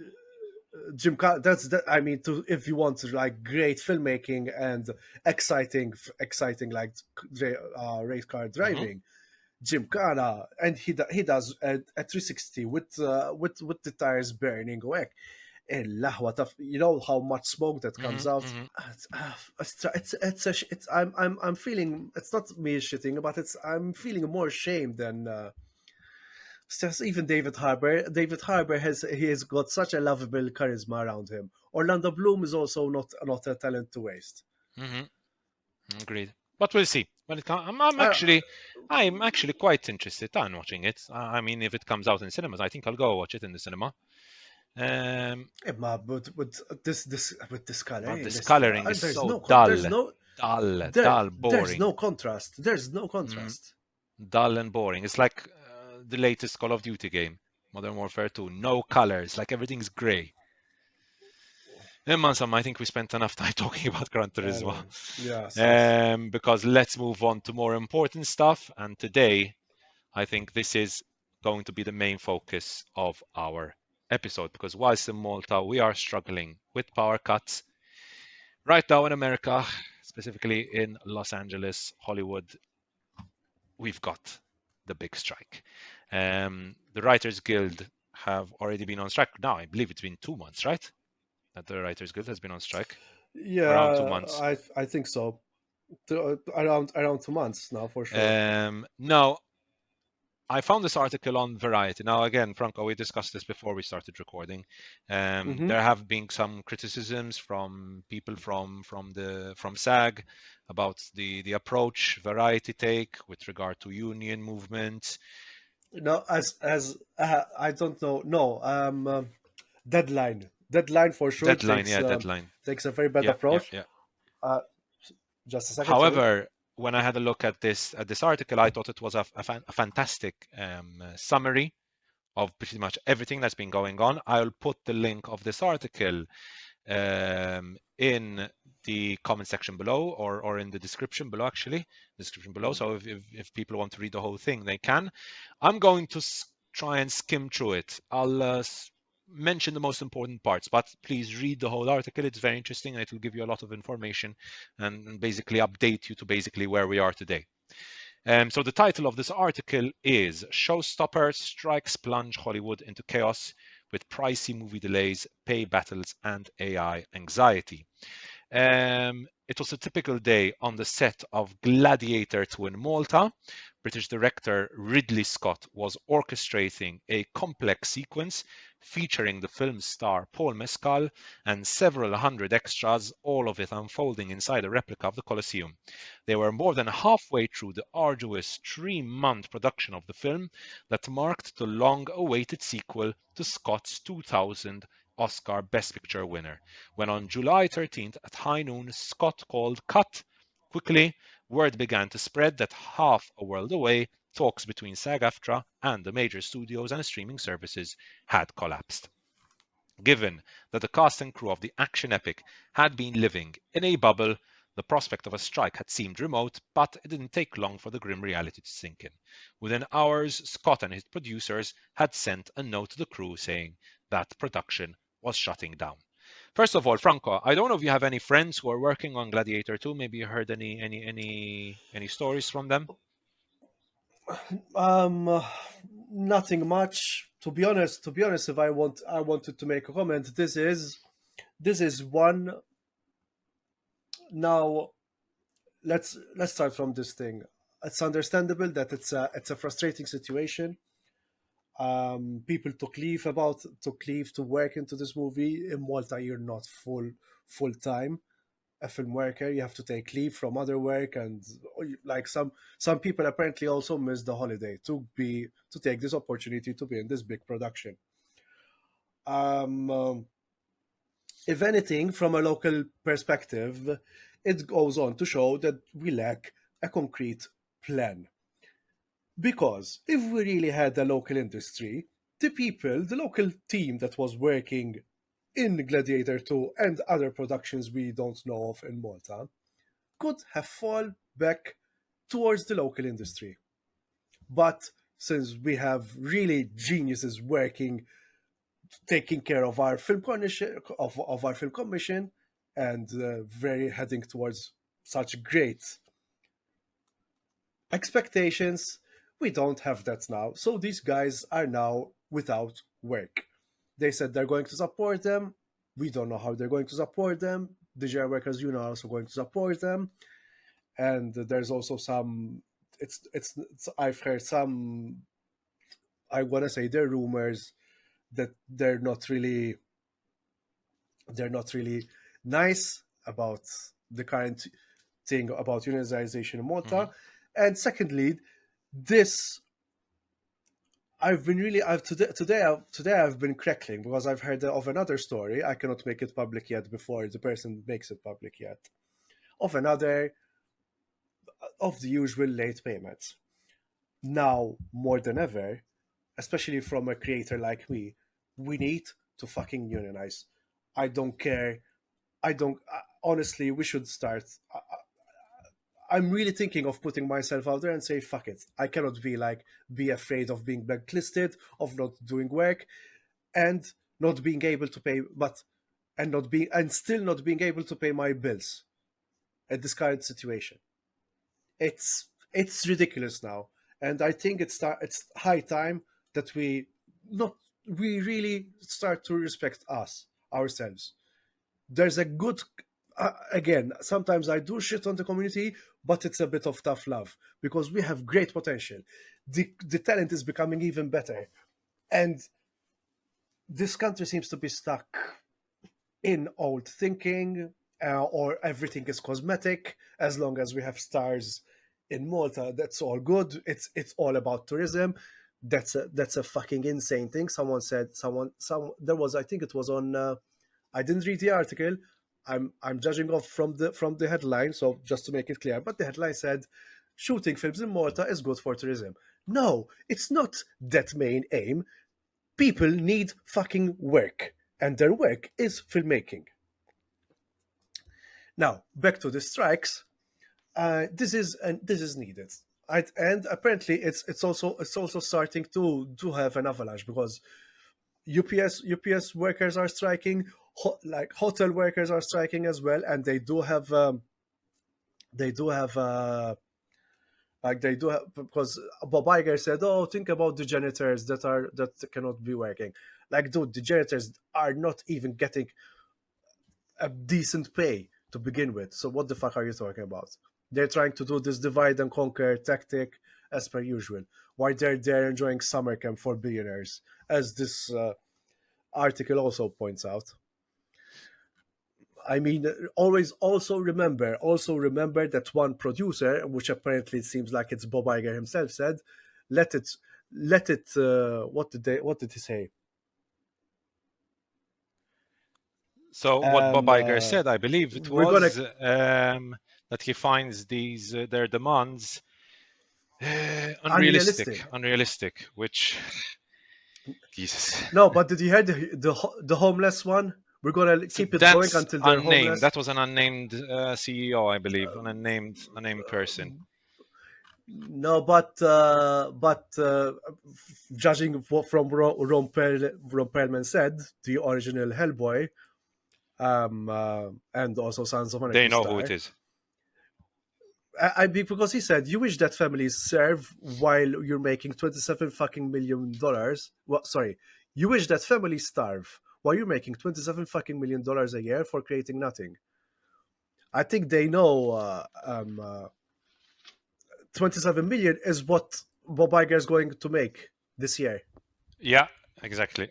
gymkhana, I mean, to if you want to like great filmmaking and exciting like race car Hmm. driving, gymkhana, and he does a 360 with the tires burning away. اللهوة you know how much smoke that Hmm. comes out. Hmm. I'm feeling, it's not me shitting, but I'm feeling more shame than just even David Harbour has got such a lovable charisma around him. Orlando Bloom is also not a talent to waste. Hmm. Agreed. But we'll see. When it comes, I, I'm actually quite interested in watching it. I mean, if it comes out in cinemas, I think I'll go watch it in the cinema. with this But coloring, this coloring is there's so no dull, dull, there's boring. no contrast. There's no Mm, contrast. dull and boring. It's like the latest Call of Duty game, Modern Warfare 2. No colors, like everything's grey. And Mansam, I think we spent enough time talking about Gran I Turismo. know. Yes. Because let's move on to more important stuff. And today, I think this is going to be the main focus of our episode. Because whilst in Malta, we are struggling with power cuts. Right now in America, specifically in Los Angeles, Hollywood, we've got the big strike. The Writers Guild have already been on strike. Now, I believe it's been 2 months, right? That the Writers Guild has been on strike. Around two Yeah, months. I think so. Around 2 months now for sure. Now, I found this article on Variety. Now, again, Franco, we discussed this before we started recording. Hmm. There have been some criticisms from people from SAG about the approach Variety take with regard to union movements. No, as I don't know. No, deadline for sure Deadline, yeah, deadline. takes a very bad Yeah, yeah, approach. yeah. Uh, just a second, sorry. However, when I had a look at this article, I thought it was a fantastic summary of pretty much everything that's been going on. I'll put the link of this article in the comment section below, or in the description below, actually, description below. So if people want to read the whole thing, they can. I'm going to try and skim through it. I'll mention the most important parts, but please read the whole article. It's very interesting and it will give you a lot of information and basically update you to basically where we are today. So the title of this article is Showstopper Strikes Plunge Hollywood into Chaos with Pricey Movie Delays, Pay Battles, and AI Anxiety. It was a typical day on the set of Gladiator 2 in Malta. British director Ridley Scott was orchestrating a complex sequence featuring the film's star Paul Mescal and several hundred extras, all of it unfolding inside a replica of the Colosseum. They were more than halfway through the arduous 3-month production of the film that marked the long-awaited sequel to Scott's 2000 Oscar Best Picture winner, when on July 13th at high noon, Scott called cut. Quickly, word began to spread that half a world away, talks between SAG-AFTRA and the major studios and streaming services had collapsed. Given that the cast and crew of the action epic had been living in a bubble, the prospect of a strike had seemed remote, but it didn't take long for the grim reality to sink in. Within hours, Scott and his producers had sent a note to the crew saying that production was shutting down. First of all, Franco, I don't know if you have any friends who are working on Gladiator 2. Maybe you heard any stories from them? Um, uh, Nothing much. To be honest, if I wanted to make a comment. This is one. Now let's start from this thing. It's understandable that it's a frustrating situation. People took leave to work into this movie. In Malta, you're not full time. a film worker, you have to take leave from other work, and like some people apparently also miss the holiday to take this opportunity to be in this big production. If anything, from a local perspective, it goes on to show that we lack a concrete plan. Because if we really had a local industry, the local team that was working in Gladiator 2 and other productions we don't know of in Malta could have fallen back towards the local industry. But since we have really geniuses working, taking care of our film commission, of our film commission, and very heading towards such great expectations, we don't have that now. So these guys are now without work. They said they're going to support them. We don't know how they're going to support them. The JR Workers Union are also going to support them. And there's also some, I've heard some, I want to say they're rumors that they're not really nice about the current thing about unionization in Malta. And secondly, this I've been really today I've been crackling because I've heard of another story. I cannot make it public yet before the person makes it public yet. Of another of the usual late payments. Now more than ever, especially from a creator like me, we need to fucking unionize. I don't care. Honestly, we should start. I'm really thinking of putting myself out there and say, fuck it. I cannot be afraid of being blacklisted, of not doing work, and not being able to pay, and still not being able to pay my bills at this current situation. It's ridiculous now. And I think it's high time that we really start to respect ourselves. There's a good, again, sometimes I do shit on the community, but it's a bit of tough love because we have great potential. The talent is becoming even better. And this country seems to be stuck in old thinking, or everything is cosmetic. As long as we have stars in Malta, that's all good. It's all about tourism. That's a fucking insane thing. Someone said there was, I think it was on. I didn't read the article. I'm judging off from the headline, so just to make it clear. But the headline said, "Shooting films in Malta is good for tourism." No, it's not that main aim. People need fucking work, and their work is filmmaking. Now, back to the strikes. This is needed, and apparently it's also starting to have an avalanche because UPS workers are striking, like hotel workers are striking as well, and they do have because Bob Iger said, "Oh, think about the janitors that cannot be working." Like, dude, the janitors are not even getting a decent pay to begin with. So what the fuck are you talking about? They're trying to do this divide and conquer tactic as per usual. Why they're enjoying summer camp for billionaires, as this article also points out. I mean, also remember that one producer, which apparently it seems like it's Bob Iger himself, said, let it. What did he say? So what Bob Iger said, I believe it was that he finds these their demands unrealistic, which Jesus. No, but did you hear the homeless one? We're gonna keep it going until they're homeless. That was an unnamed CEO, I believe, an unnamed person. No, but judging from Ron Perlman said, the original Hellboy, and also Sons of Anarchy. They know who it is. Because he said, you wish that families serve while you're making $27 fucking million. Well, sorry, you wish that families starve while you're making $27 fucking million a year for creating nothing. I think they know 27 million is what Bob Iger is going to make this year. Yeah, exactly.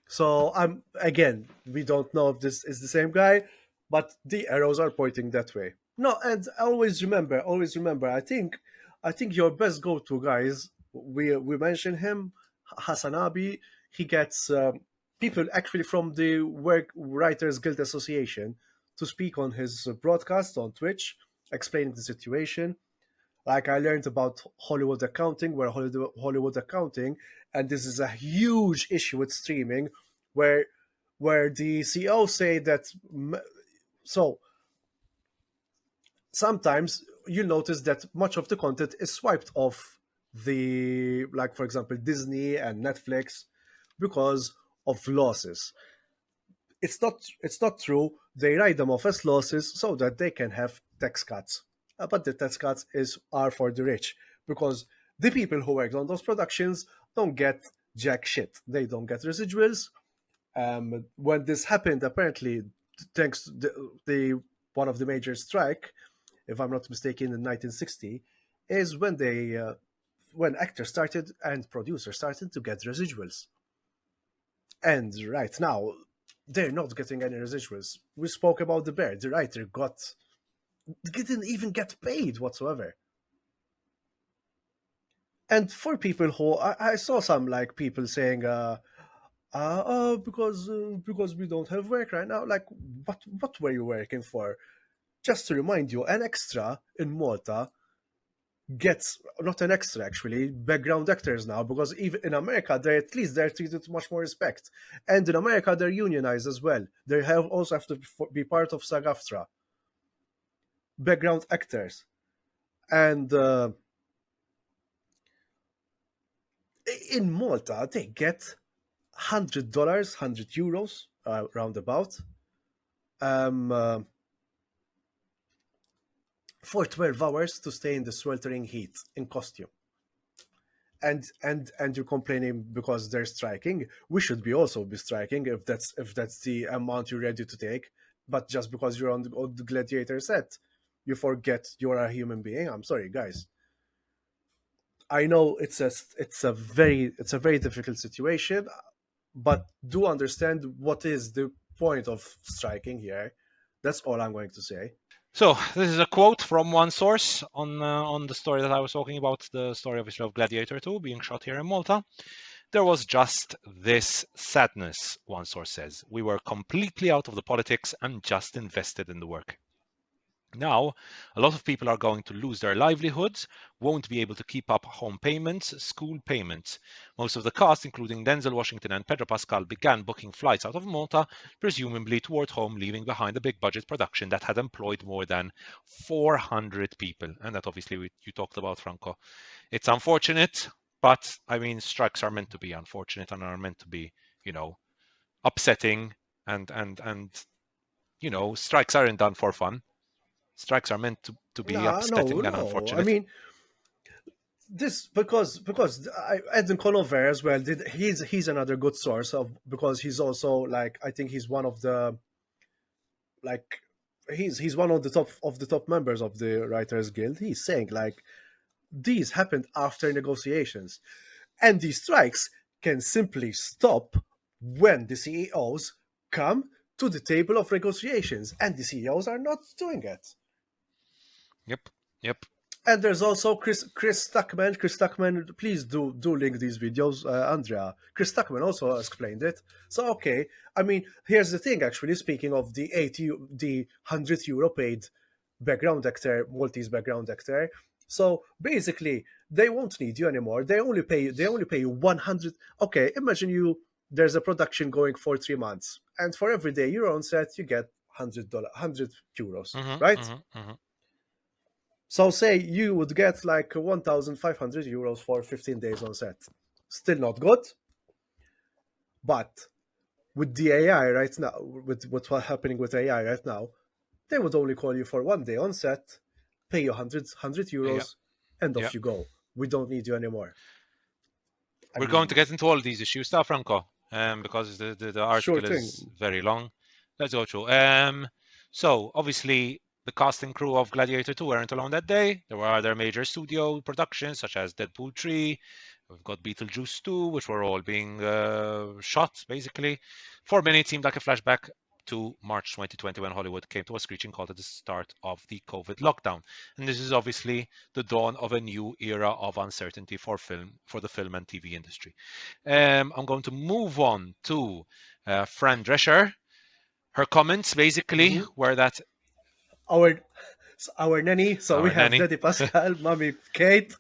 So again, we don't know if this is the same guy, but the arrows are pointing that way. No, and always remember. I think your best go-to guys. We mentioned him, Hasanabi. He gets people actually from the Work Writers Guild Association to speak on his broadcast on Twitch, explaining the situation. Like I learned about Hollywood accounting, Hollywood accounting, and this is a huge issue with streaming, where the CEO say that. So sometimes you'll notice that much of the content is swiped off the, like for example Disney and Netflix, because of losses. It's not true. They write them off as losses so that they can have tax cuts. But the tax cuts are for the rich, because the people who worked on those productions don't get jack shit. They don't get residuals. When this happened, apparently, thanks to the one of the major strike, if I'm not mistaken, in 1960, is when actors started and producers started to get residuals. And right now, they're not getting any residuals. We spoke about the bear. The writer didn't even get paid whatsoever. And for people who I saw some like people saying, oh, because we don't have work right now. Like, what were you working for? Just to remind you, an extra in Malta gets, not an extra actually, background actors now, because even in America they're treated with much more respect, and in America they're unionized as well. They also have to be part of SAG-AFTRA, background actors. And in Malta they get $100, €100 roundabout, for 12 hours to stay in the sweltering heat in costume. And you're complaining because they're striking. We should also be striking if that's the amount you're ready to take. But just because you're on the gladiator set, you forget you're a human being. I'm sorry, guys. I know it's a very difficult situation, but do understand what is the point of striking here. That's all I'm going to say. So this is a quote from one source on the story that I was talking about, the story of Gladiator 2 being shot here in Malta. There was just this sadness, one source says. We were completely out of the politics and just invested in the work. Now, a lot of people are going to lose their livelihoods, won't be able to keep up home payments, school payments. Most of the cast, including Denzel Washington and Pedro Pascal, began booking flights out of Malta, presumably toward home, leaving behind a big budget production that had employed more than 400 people. And that obviously you talked about, Franco. It's unfortunate, but I mean, strikes are meant to be unfortunate and are meant to be, upsetting and strikes aren't done for fun. Strikes are meant to be upsetting and unfortunate. I mean, this because Edwin Conover as well. He's another good source because he's also like, I think he's one of the he's one of the top members of the Writers Guild. He's saying like these happened after negotiations, and these strikes can simply stop when the CEOs come to the table of negotiations, and the CEOs are not doing it. Yep. And there's also Chris Stuckman. Chris Stuckman, please do link these videos, Andrea. Chris Stuckman also explained it. So okay, I mean, here's the thing. Actually, speaking of the €100 paid background actor, Maltese background actor. So basically, they won't need you anymore. They only pay you 100. Okay, imagine there's a production going for 3 months, and for every day you're on set, you get €100, €100, right? So say you would get like €1,500 for 15 days on set. Still not good. But with the AI right now, with what's happening with AI right now, they would only call you for 1 day on set, pay you €100, and off you go. We don't need you anymore. We're going to get into all these issues now, Franco, because the article is very long. Let's go through. So obviously, the cast and crew of Gladiator 2 weren't alone that day. There were other major studio productions such as Deadpool 3, We've got Beetlejuice 2, which were all being shot, basically. 4 minutes seemed like a flashback to March 2020 when Hollywood came to a screeching halt at the start of the COVID lockdown. And this is obviously the dawn of a new era of uncertainty for the film and TV industry. I'm going to move on to Fran Drescher. Her comments basically were that our nanny. So we our have nanny, Daddy Pascal, Mommy Kate,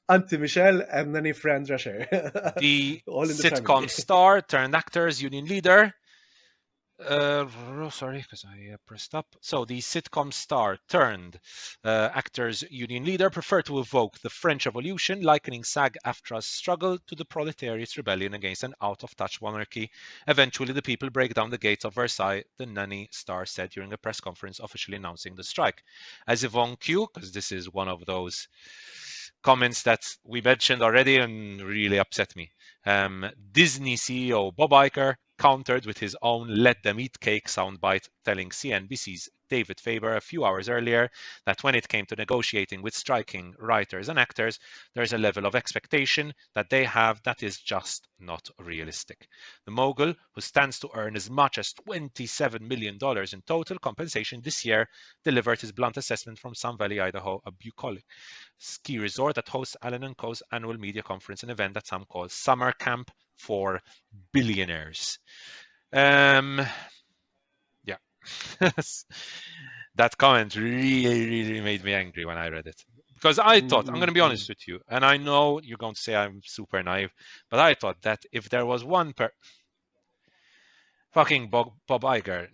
Auntie Michelle, and Nanny Fran Drescher. the All in the sitcom family. star turned actors union leader. Sorry, because I pressed up. So the sitcom star turned actors union leader preferred to evoke the French Revolution, likening SAG-AFTRA's struggle to the proletariat's rebellion against an out-of-touch monarchy. Eventually, the people break down the gates of Versailles, the nanny star said during a press conference officially announcing the strike. As Yvonne Q, because this is one of those comments that we mentioned already and really upset me. Disney CEO Bob Iger countered with his own "let them eat cake" soundbite, telling CNBC's David Faber a few hours earlier that when it came to negotiating with striking writers and actors, there is a level of expectation that they have that is just not realistic. The mogul, who stands to earn as much as $27 million in total compensation this year, delivered his blunt assessment from Sun Valley, Idaho, a bucolic ski resort that hosts Allen & Co.'s annual media conference, an event that some call Summer Camp for Billionaires. Yeah. That comment really made me angry when I read it. Because I thought, I'm going to be honest with you, and I know you're going to say I'm super naive, but I thought that if there was one fucking Bob Iger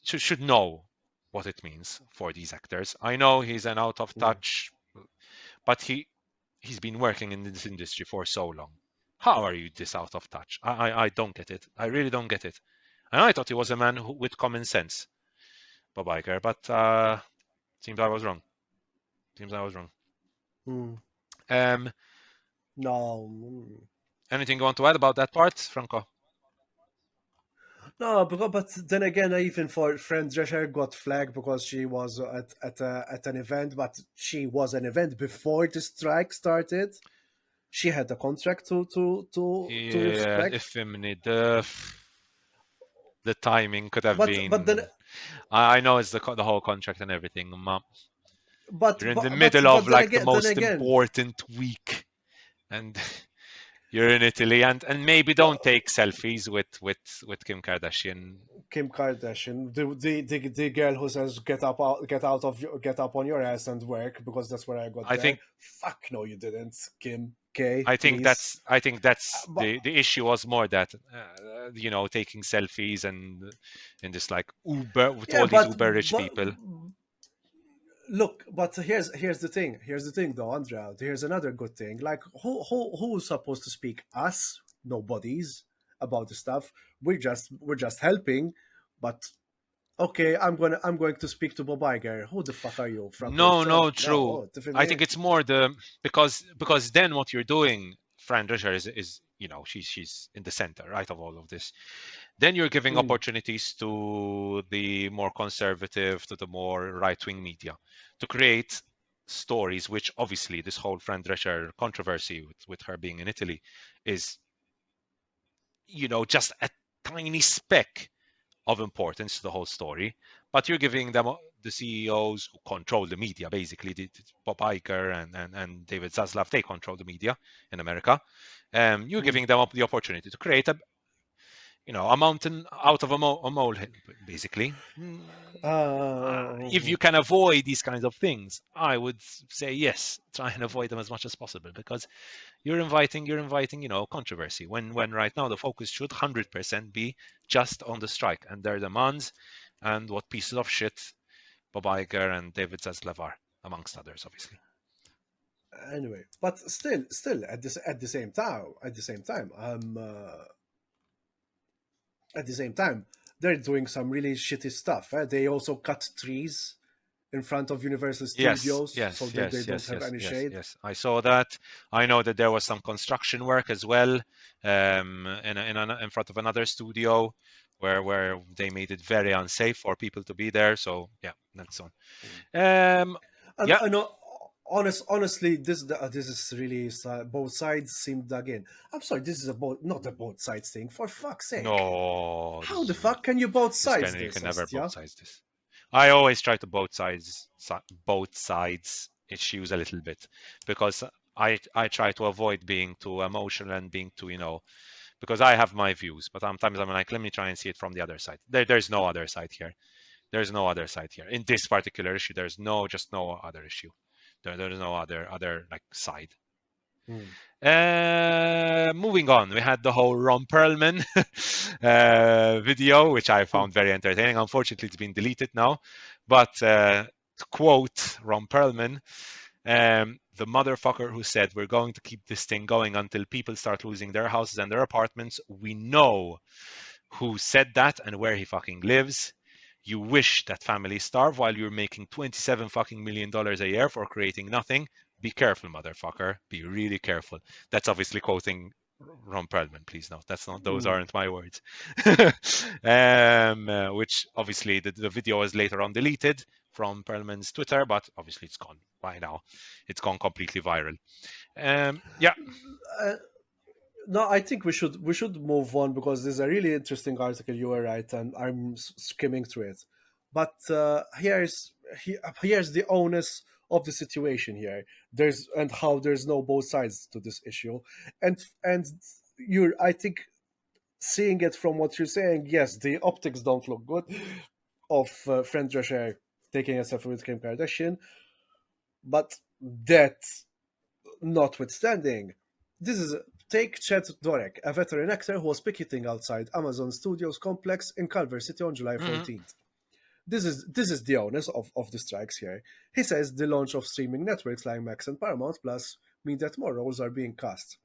should know what it means for these actors. I know he's an out of touch, but he's been working in this industry for so long. How are you this out of touch? I don't get it. I really don't get it. And I thought he was a man with common sense, Bob Iger, but seems I was wrong. No. Anything you want to add about that part, Franco? No, but then again, even for Fran Drescher got flagged because she was at an event, but she was an event before the strike started. She had a contract to respect. If the timing could have been. But then I know it's the whole contract and everything. but You're in the but middle of then like the again, most important week, and you're in Italy, and maybe don't take selfies with Kim Kardashian. Kim Kardashian, the girl who says get up on your ass and work because that's where I got I there. think Fuck no, you didn't, Kim K. I think please. that's But- the issue was more that taking selfies and in this like Uber with all these Uber rich people. Look, but here's the thing. Here's the thing, though, Andrea. Here's another good thing. Like, who's supposed to speak? Us? Nobody's about the stuff. We're just helping. But okay, I'm going to speak to Bob Iger. Who the fuck are you? No, true. No, I think it's more because then what you're doing, Fran Drescher is she's in the center, right, of all of this. Then you're giving opportunities to the more conservative, to the more right-wing media to create stories, which obviously this whole Fran Drescher controversy with her being in Italy is, just a tiny speck of importance to the whole story. But you're giving them the CEOs who control the media, basically, Bob Iger and David Zaslav, they control the media in America. You're giving them the opportunity to create a mountain out of a molehill, basically. If you can avoid these kinds of things, I would say yes, try and avoid them as much as possible, because you're inviting, controversy when right now the focus should 100% be just on the strike and their demands and what pieces of shit Bob Iger and David Zaslav are, amongst others, obviously. Anyway, but still, at the same time, they're doing some really shitty stuff. They also cut trees in front of Universal Studios, so that they don't have any shade. Yes, I saw that. I know that there was some construction work as well, in front of another studio, where they made it very unsafe for people to be there. So yeah, that's on. Honestly, this is really both sides seem dug in. I'm sorry, this is not a both sides thing. For fuck's sake, No, how the fuck can you both sides you this, can never both Ostia? sides this. I always try to both sides issues a little bit, because I try to avoid being too emotional and being too, because I have my views, but sometimes I'm like, let me try and see it from the other side. There's no other side here. There's no other side here. In this particular issue, there's just no other issue. There's no other like side. Hmm. Moving on, we had the whole Ron Perlman video, which I found very entertaining. Unfortunately, it's been deleted now. But to quote Ron Perlman, the motherfucker who said, we're going to keep this thing going until people start losing their houses and their apartments. We know who said that and where he fucking lives. You wish that families starve while you're making $27 million a year for creating nothing. Be careful, motherfucker. Be really careful. That's obviously quoting Ron Perlman. Please note, those aren't my words. Which obviously the video was later on deleted from Perlman's Twitter, but obviously it's gone by now. It's gone completely viral. Yeah. No, I think we should move on because there's a really interesting article. You were right, and I'm skimming through it. But here's the onus of the situation here. And how there's no both sides to this issue, and you're I think seeing it from what you're saying. Yes, the optics don't look good of Fran Drescher taking a selfie with Kim Kardashian, but that notwithstanding, this is take Chet Dorek, a veteran actor who was picketing outside Amazon Studios complex in Culver City on July 14th. This is the onus of the strikes here. He says the launch of streaming networks like Max and Paramount Plus mean that more roles are being cast.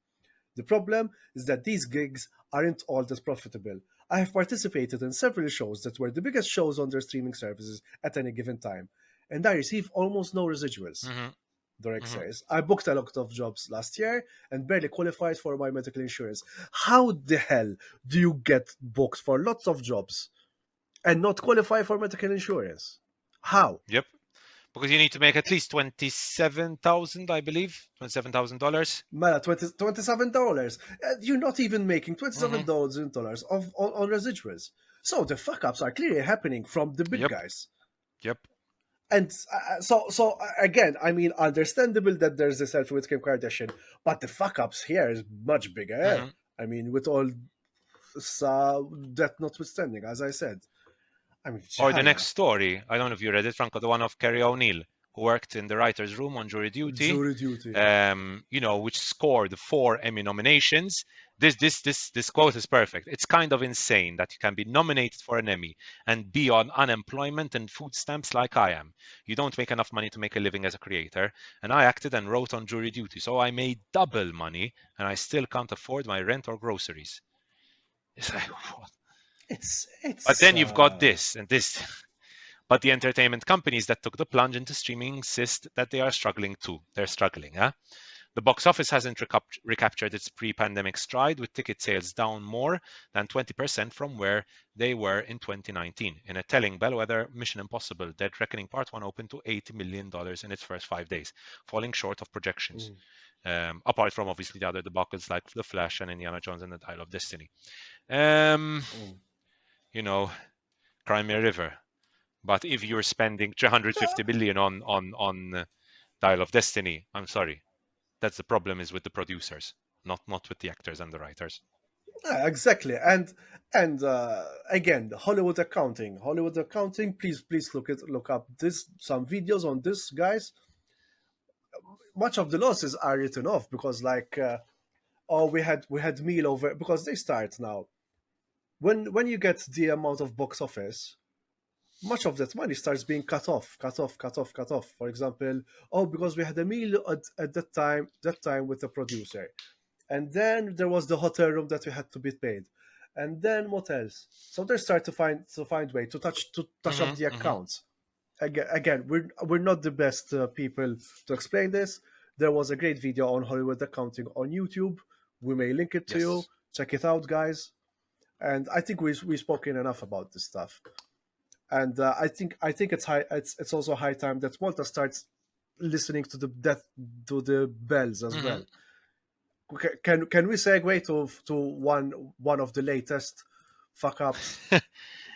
The problem is that these gigs aren't all that profitable. I have participated in several shows that were the biggest shows on their streaming services at any given time, and I receive almost no residuals. Dorek says, I booked a lot of jobs last year and barely qualified for my medical insurance. How the hell do you get booked for lots of jobs and not qualify for medical insurance? How? Yep. Because you need to make at least $27,000, I believe, $27,000. Mala, $27. You're not even making $27 on residuals. So the fuck ups are clearly happening from the big Yep. guys. Yep. And so again, I mean, understandable that there's a selfie with Kim Kardashian, but the fuck ups here is much bigger. I mean, with all that notwithstanding, as I said. I mean, Or the next story, I don't know if you read it, Franco, the one of Kerry O'Neill, who worked in the writer's room on Jury Duty. Jury Duty. Which scored 4 Emmy nominations. This quote is perfect. It's kind of insane that you can be nominated for an Emmy and be on unemployment and food stamps like I am. You don't make enough money to make a living as a creator, and I acted and wrote on Jury Duty, so I made double money, and I still can't afford my rent or groceries. It's like, what? It's But then you've got this and this. But the entertainment companies that took the plunge into streaming insist that they are struggling too. They're struggling, huh? The box office hasn't recaptured its pre-pandemic stride, with ticket sales down more than 20% from where they were in 2019. In a telling bellwether, Mission Impossible Dead Reckoning Part 1 opened to $80 million in its first 5 days, falling short of projections. Apart from obviously the other debacles like The Flash and Indiana Jones and the Dial of Destiny. Crimea River. But if you're spending 350 billion on Dial of Destiny, I'm sorry, that's the problem is with the producers, not with the actors and the writers. Yeah, exactly, and again, Hollywood accounting. Please look up some videos on this, guys. Much of the losses are written off because, we had meal over because they start now. When you get the amount of box office, much of that money starts being cut off. For example, because we had a meal at that time with the producer, and then there was the hotel room that we had to be paid, and then what else? So they start to find way to touch up the accounts. Again, we're not the best people to explain this. There was a great video on Hollywood accounting on YouTube. We may link it to you. Check it out, guys. And I think we've spoken enough about this stuff. And I think it's high. It's also high time that Malta starts listening to the bells as Mhm. well. Can we segue to one of the latest fuck ups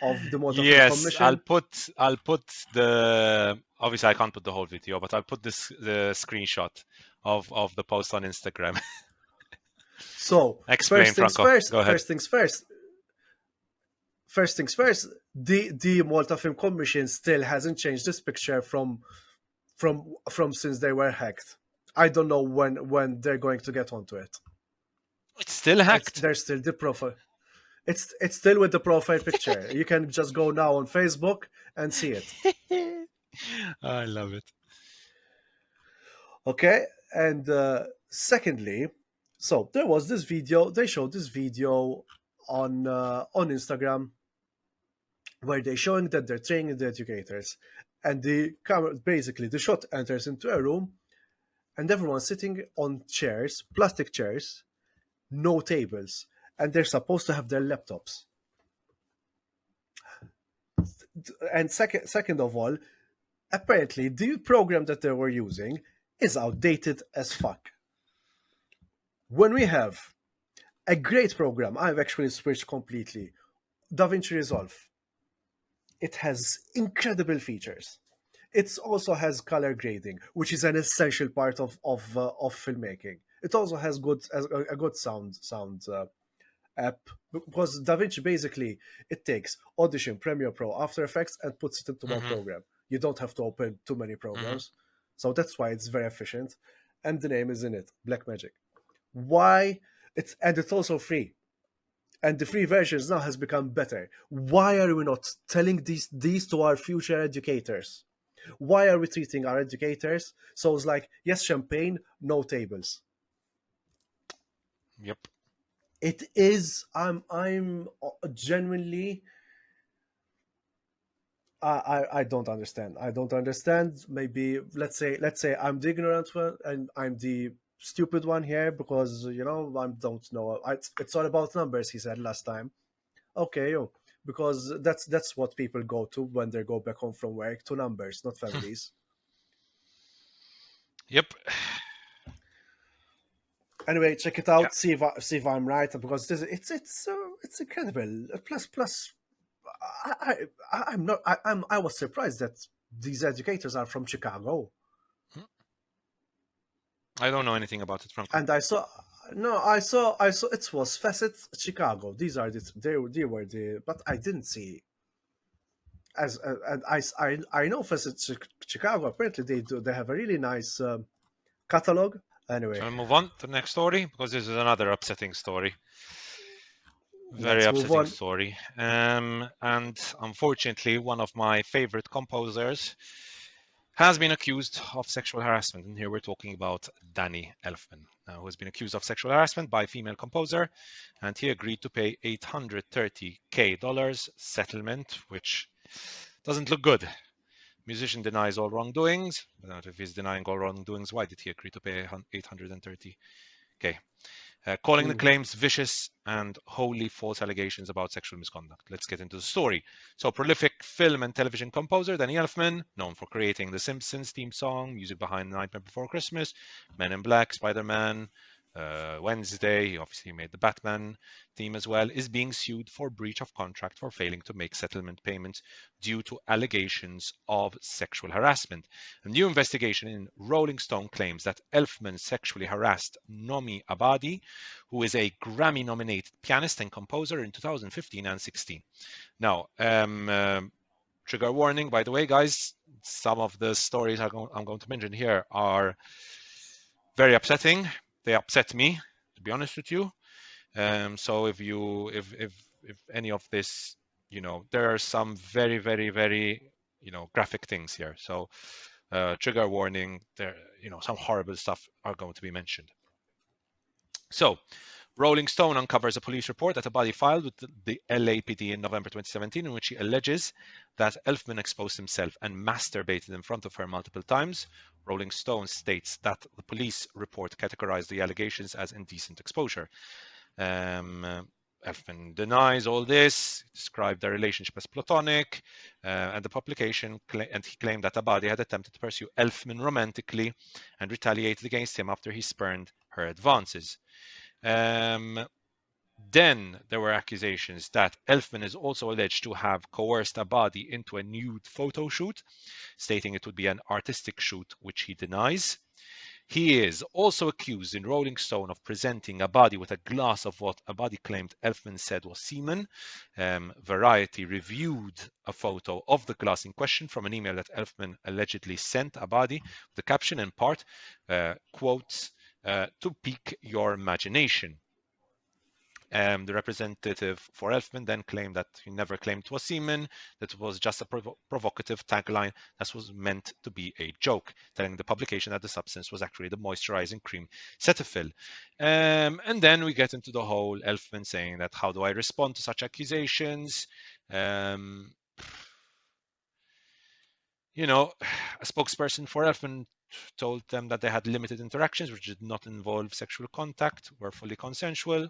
of the Malta Film Yes, I'll Commission? put the obviously I can't put the whole video, but I'll put the screenshot of the post on Instagram. So Explain, Franco. Go ahead. first things first. First things first, the Malta Film Commission still hasn't changed this picture from since they were hacked. I don't know when they're going to get onto it. It's still hacked. There's still the profile. It's still with the profile picture. You can just go now on Facebook and see it. I love it. Okay, and secondly, so there was this video. They showed this video on Instagram where they're showing that they're training the educators, and the camera basically the shot enters into a room, and everyone's sitting on chairs, plastic chairs, no tables, and they're supposed to have their laptops. And second of all, apparently the program that they were using is outdated as fuck. When we have a great program, I've actually switched completely. DaVinci Resolve. It has incredible features. It also has color grading, which is an essential part of filmmaking. It also has a good sound app, because DaVinci basically it takes Audition, Premiere Pro, After Effects, and puts it into one program. You don't have to open too many programs, so that's why it's very efficient. And the name is in it, Blackmagic. Why? It's also free. And the free versions now has become better. Why are we not telling these to our future educators? Why are we treating our educators so it's like, yes, champagne, no tables? Yep. It is. I'm genuinely. I don't understand. I don't understand. Maybe let's say I'm the ignorant one and I'm the stupid one here because I don't know. It's all about numbers. He said last time. Okay, because that's what people go to when they go back home from work, to numbers, not families. Yep. Anyway, check it out. Yeah. See if I'm right, because it's incredible. Plus, I was surprised that these educators are from Chicago. I don't know anything about it, Franco. And I saw it was Facet Chicago. They were the, but I didn't see and I know Facet Chicago. Apparently they have a really nice catalog. Anyway, Shall we move on to the next story, because this is another upsetting story. Very let's move upsetting on. story. And unfortunately, one of my favorite composers has been accused of sexual harassment. And here we're talking about Danny Elfman, who has been accused of sexual harassment by a female composer. And he agreed to pay $830K settlement, which doesn't look good. Musician denies all wrongdoings. But if he's denying all wrongdoings, why did he agree to pay $830K? Calling the claims vicious and wholly false allegations about sexual misconduct. Let's get into the story. So, prolific film and television composer Danny Elfman, known for creating The Simpsons theme song, music behind Nightmare Before Christmas, Men in Black, Spider-Man, Wednesday, he obviously made the Batman theme as well, is being sued for breach of contract for failing to make settlement payments due to allegations of sexual harassment. A new investigation in Rolling Stone claims that Elfman sexually harassed Nomi Abadi, who is a Grammy-nominated pianist and composer, in 2015 and 16. Now, trigger warning, by the way, guys, some of the stories I'm going to mention here are very upsetting. They upset me, to be honest with you. So if any of this, there are some very, very, very, graphic things here. So trigger warning, there, some horrible stuff are going to be mentioned. So Rolling Stone uncovers a police report that Abadi filed with the LAPD in November 2017, in which he alleges that Elfman exposed himself and masturbated in front of her multiple times. Rolling Stone states that the police report categorized the allegations as indecent exposure. Elfman denies all this, described their relationship as platonic, and the publication and he claimed that Abadi had attempted to pursue Elfman romantically and retaliated against him after he spurned her advances. Then there were accusations that Elfman is also alleged to have coerced Abadi into a nude photo shoot, stating it would be an artistic shoot, which he denies. He is also accused in Rolling Stone of presenting Abadi with a glass of what Abadi claimed Elfman said was semen. Variety reviewed a photo of the glass in question from an email that Elfman allegedly sent Abadi. The caption in part quotes, to pique your imagination. The representative for Elfman then claimed that he never claimed it was semen, that it was just a provocative tagline that was meant to be a joke, telling the publication that the substance was actually the moisturizing cream Cetaphil. And then we get into the whole Elfman saying that, how do I respond to such accusations? You know, a spokesperson for Elfman told them that they had limited interactions, which did not involve sexual contact, were fully consensual.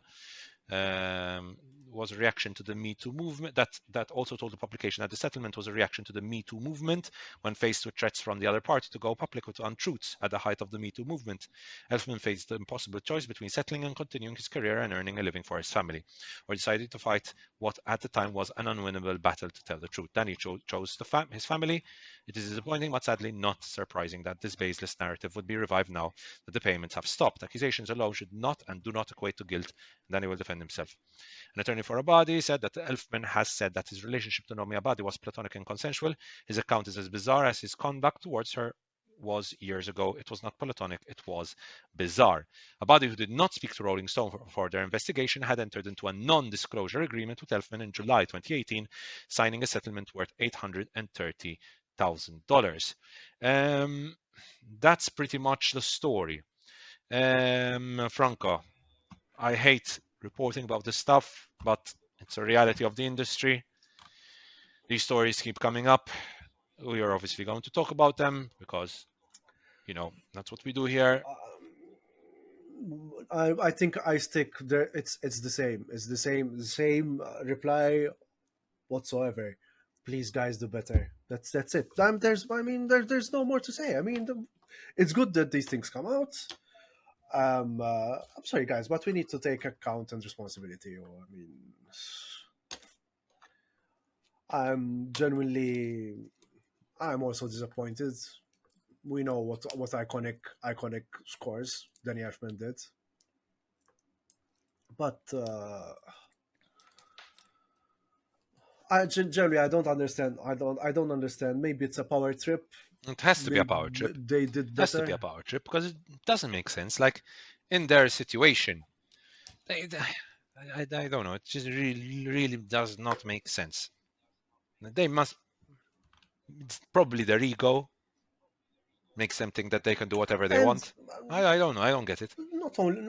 Was a reaction to the Me Too movement. That also told the publication that the settlement was a reaction to the Me Too movement when faced with threats from the other party to go public with untruths at the height of the Me Too movement. Elfman faced the impossible choice between settling and continuing his career and earning a living for his family, or decided to fight what at the time was an unwinnable battle to tell the truth. Danny chose his family. It is disappointing, but sadly not surprising that this baseless narrative would be revived now that the payments have stopped. Accusations alone should not and do not equate to guilt. Danny will defend himself. An attorney for Abadi said that Elfman has said that his relationship to Nomi Abadi was platonic and consensual. His account is as bizarre as his conduct towards her was years ago. It was not platonic, it was bizarre. Abadi, who did not speak to Rolling Stone for their investigation, had entered into a non-disclosure agreement with Elfman in July 2018, signing a settlement worth $830,000. That's pretty much the story. Franco, I hate reporting about this stuff, but it's a reality of the industry. These stories keep coming up. We are obviously going to talk about them because, you know, that's what we do here. I think I stick there. It's the same. It's the same reply whatsoever. Please, guys, do better. That's it. There's no more to say. I mean, it's good that these things come out. I'm sorry, guys, but we need to take account and responsibility. I'm also disappointed. We know what iconic scores Danny Elfman did, but I don't understand. I don't understand. Maybe it's a power trip. It has to be a power trip. They did better. It has to be a power trip because it doesn't make sense. Like in their situation, I don't know. It just really does not make sense. They must. It's probably their ego makes them think that they can do whatever they want. I don't know. I don't get it. Not only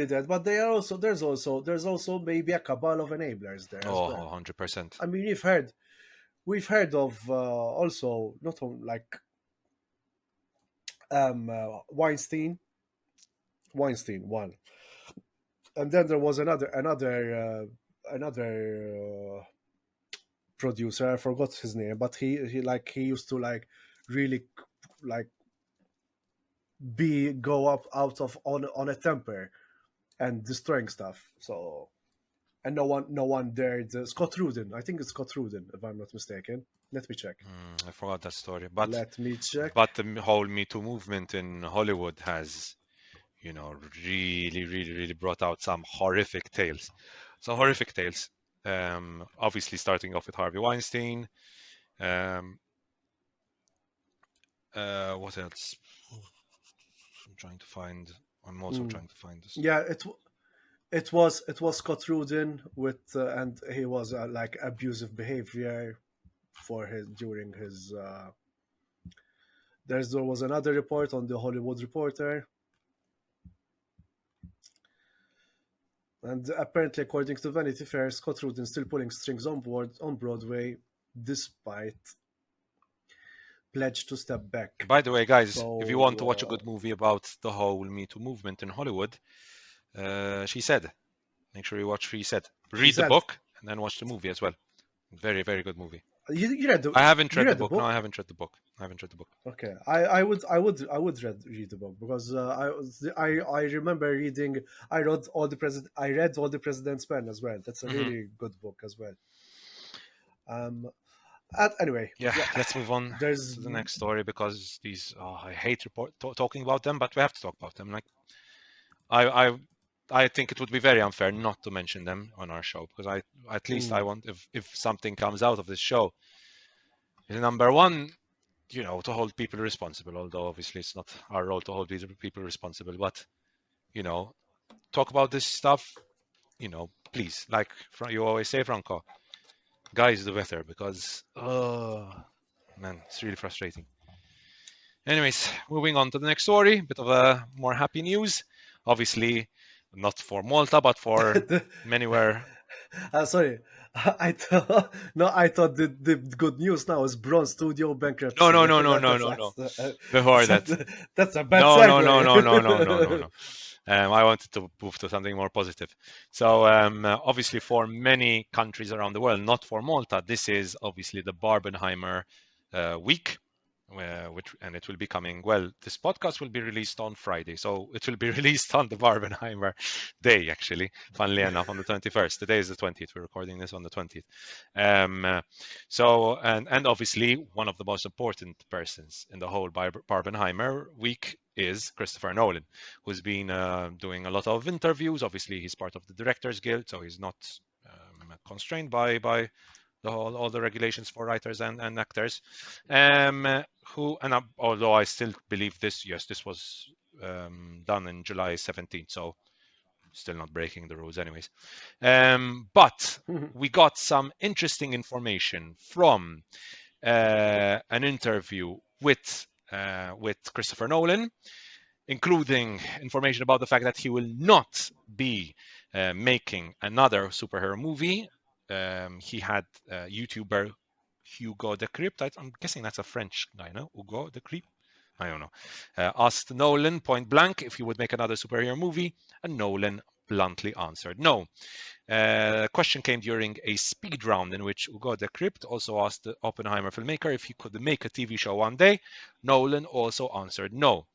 that, but there's also maybe a cabal of enablers there. Oh, as well. 100%. I mean, we've heard of also not only like Weinstein one, and then there was another producer. I forgot his name, but he used to really go up out of on a temper and destroying stuff. So, and no one dared. Scott Rudin, I think it's Scott Rudin, if I'm not mistaken. Let me check. I forgot that story. But let me check. But the whole Me Too movement in Hollywood has, you know, really brought out some horrific tales. So horrific tales. Obviously, starting off with Harvey Weinstein. What else? I'm also trying to find this. Yeah, it was Scott Rudin with and he was like abusive behavior for during his. There was another report on the Hollywood Reporter, and apparently, according to Vanity Fair, Scott Rudin still pulling strings on Broadway, despite pledge to step back. By the way, guys, if you want to watch a good movie about the whole Me Too movement in Hollywood, she said make sure you watch She Said. She Read the Said. book and then watch the movie as well. Very, very good movie. You read the. I haven't you read the book. No, I haven't read the book. Okay, I would read the book because I remember reading. I read all the President's Men as well. That's a really good book as well. Anyway, Yeah, let's move on to the next story because these I hate talking about them, but we have to talk about them. Like I think it would be very unfair not to mention them on our show because I want if something comes out of this show, number one, to hold people responsible. Although obviously it's not our role to hold these people responsible, but talk about this stuff. Please, like you always say, Franco, guys, do better because man, it's really frustrating. Anyways, moving on to the next story, bit of a more happy news. Obviously, not for Malta, but for many where. Sorry, I thought the good news now is Bron Studio bankruptcy. No. Before that, that's a bad segue. No. I wanted to move to something more positive. So obviously for many countries around the world, not for Malta, this is obviously the Barbenheimer week, and it will be coming. Well, this podcast will be released on Friday, so it will be released on the Barbenheimer day, actually, funnily enough, on the 21st. Today is the 20th. We're recording this on the 20th. So, and obviously one of the most important persons in the whole Barbenheimer week is Christopher Nolan, who's been doing a lot of interviews. Obviously, he's part of the Directors Guild, so he's not constrained by all the regulations for writers and actors. Although I still believe this was done in July 17th, so still not breaking the rules anyways. But we got some interesting information from an interview with Christopher Nolan, including information about the fact that he will not be making another superhero movie. He had YouTuber Hugo the Crypt. I'm guessing that's a French guy, no? Hugo the Crypt? I don't know. Asked Nolan point blank if he would make another superhero movie, and Nolan bluntly answered no. Question came during a speed round in which Hugo the Crypt also asked the Oppenheimer filmmaker if he could make a TV show one day. Nolan also answered no.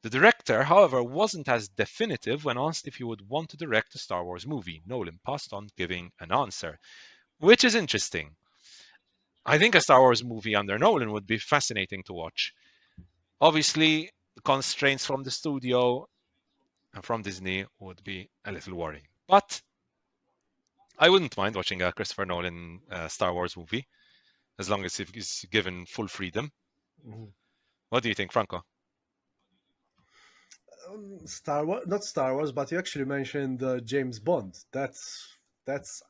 The director, however, wasn't as definitive when asked if he would want to direct a Star Wars movie. Nolan passed on giving an answer, which is interesting. I think a Star Wars movie under Nolan would be fascinating to watch. Obviously, the constraints from the studio and from Disney would be a little worrying. But I wouldn't mind watching a Christopher Nolan Star Wars movie, as long as he's given full freedom. What do you think, Franco? Star Wars, not Star Wars, but you actually mentioned James Bond. That's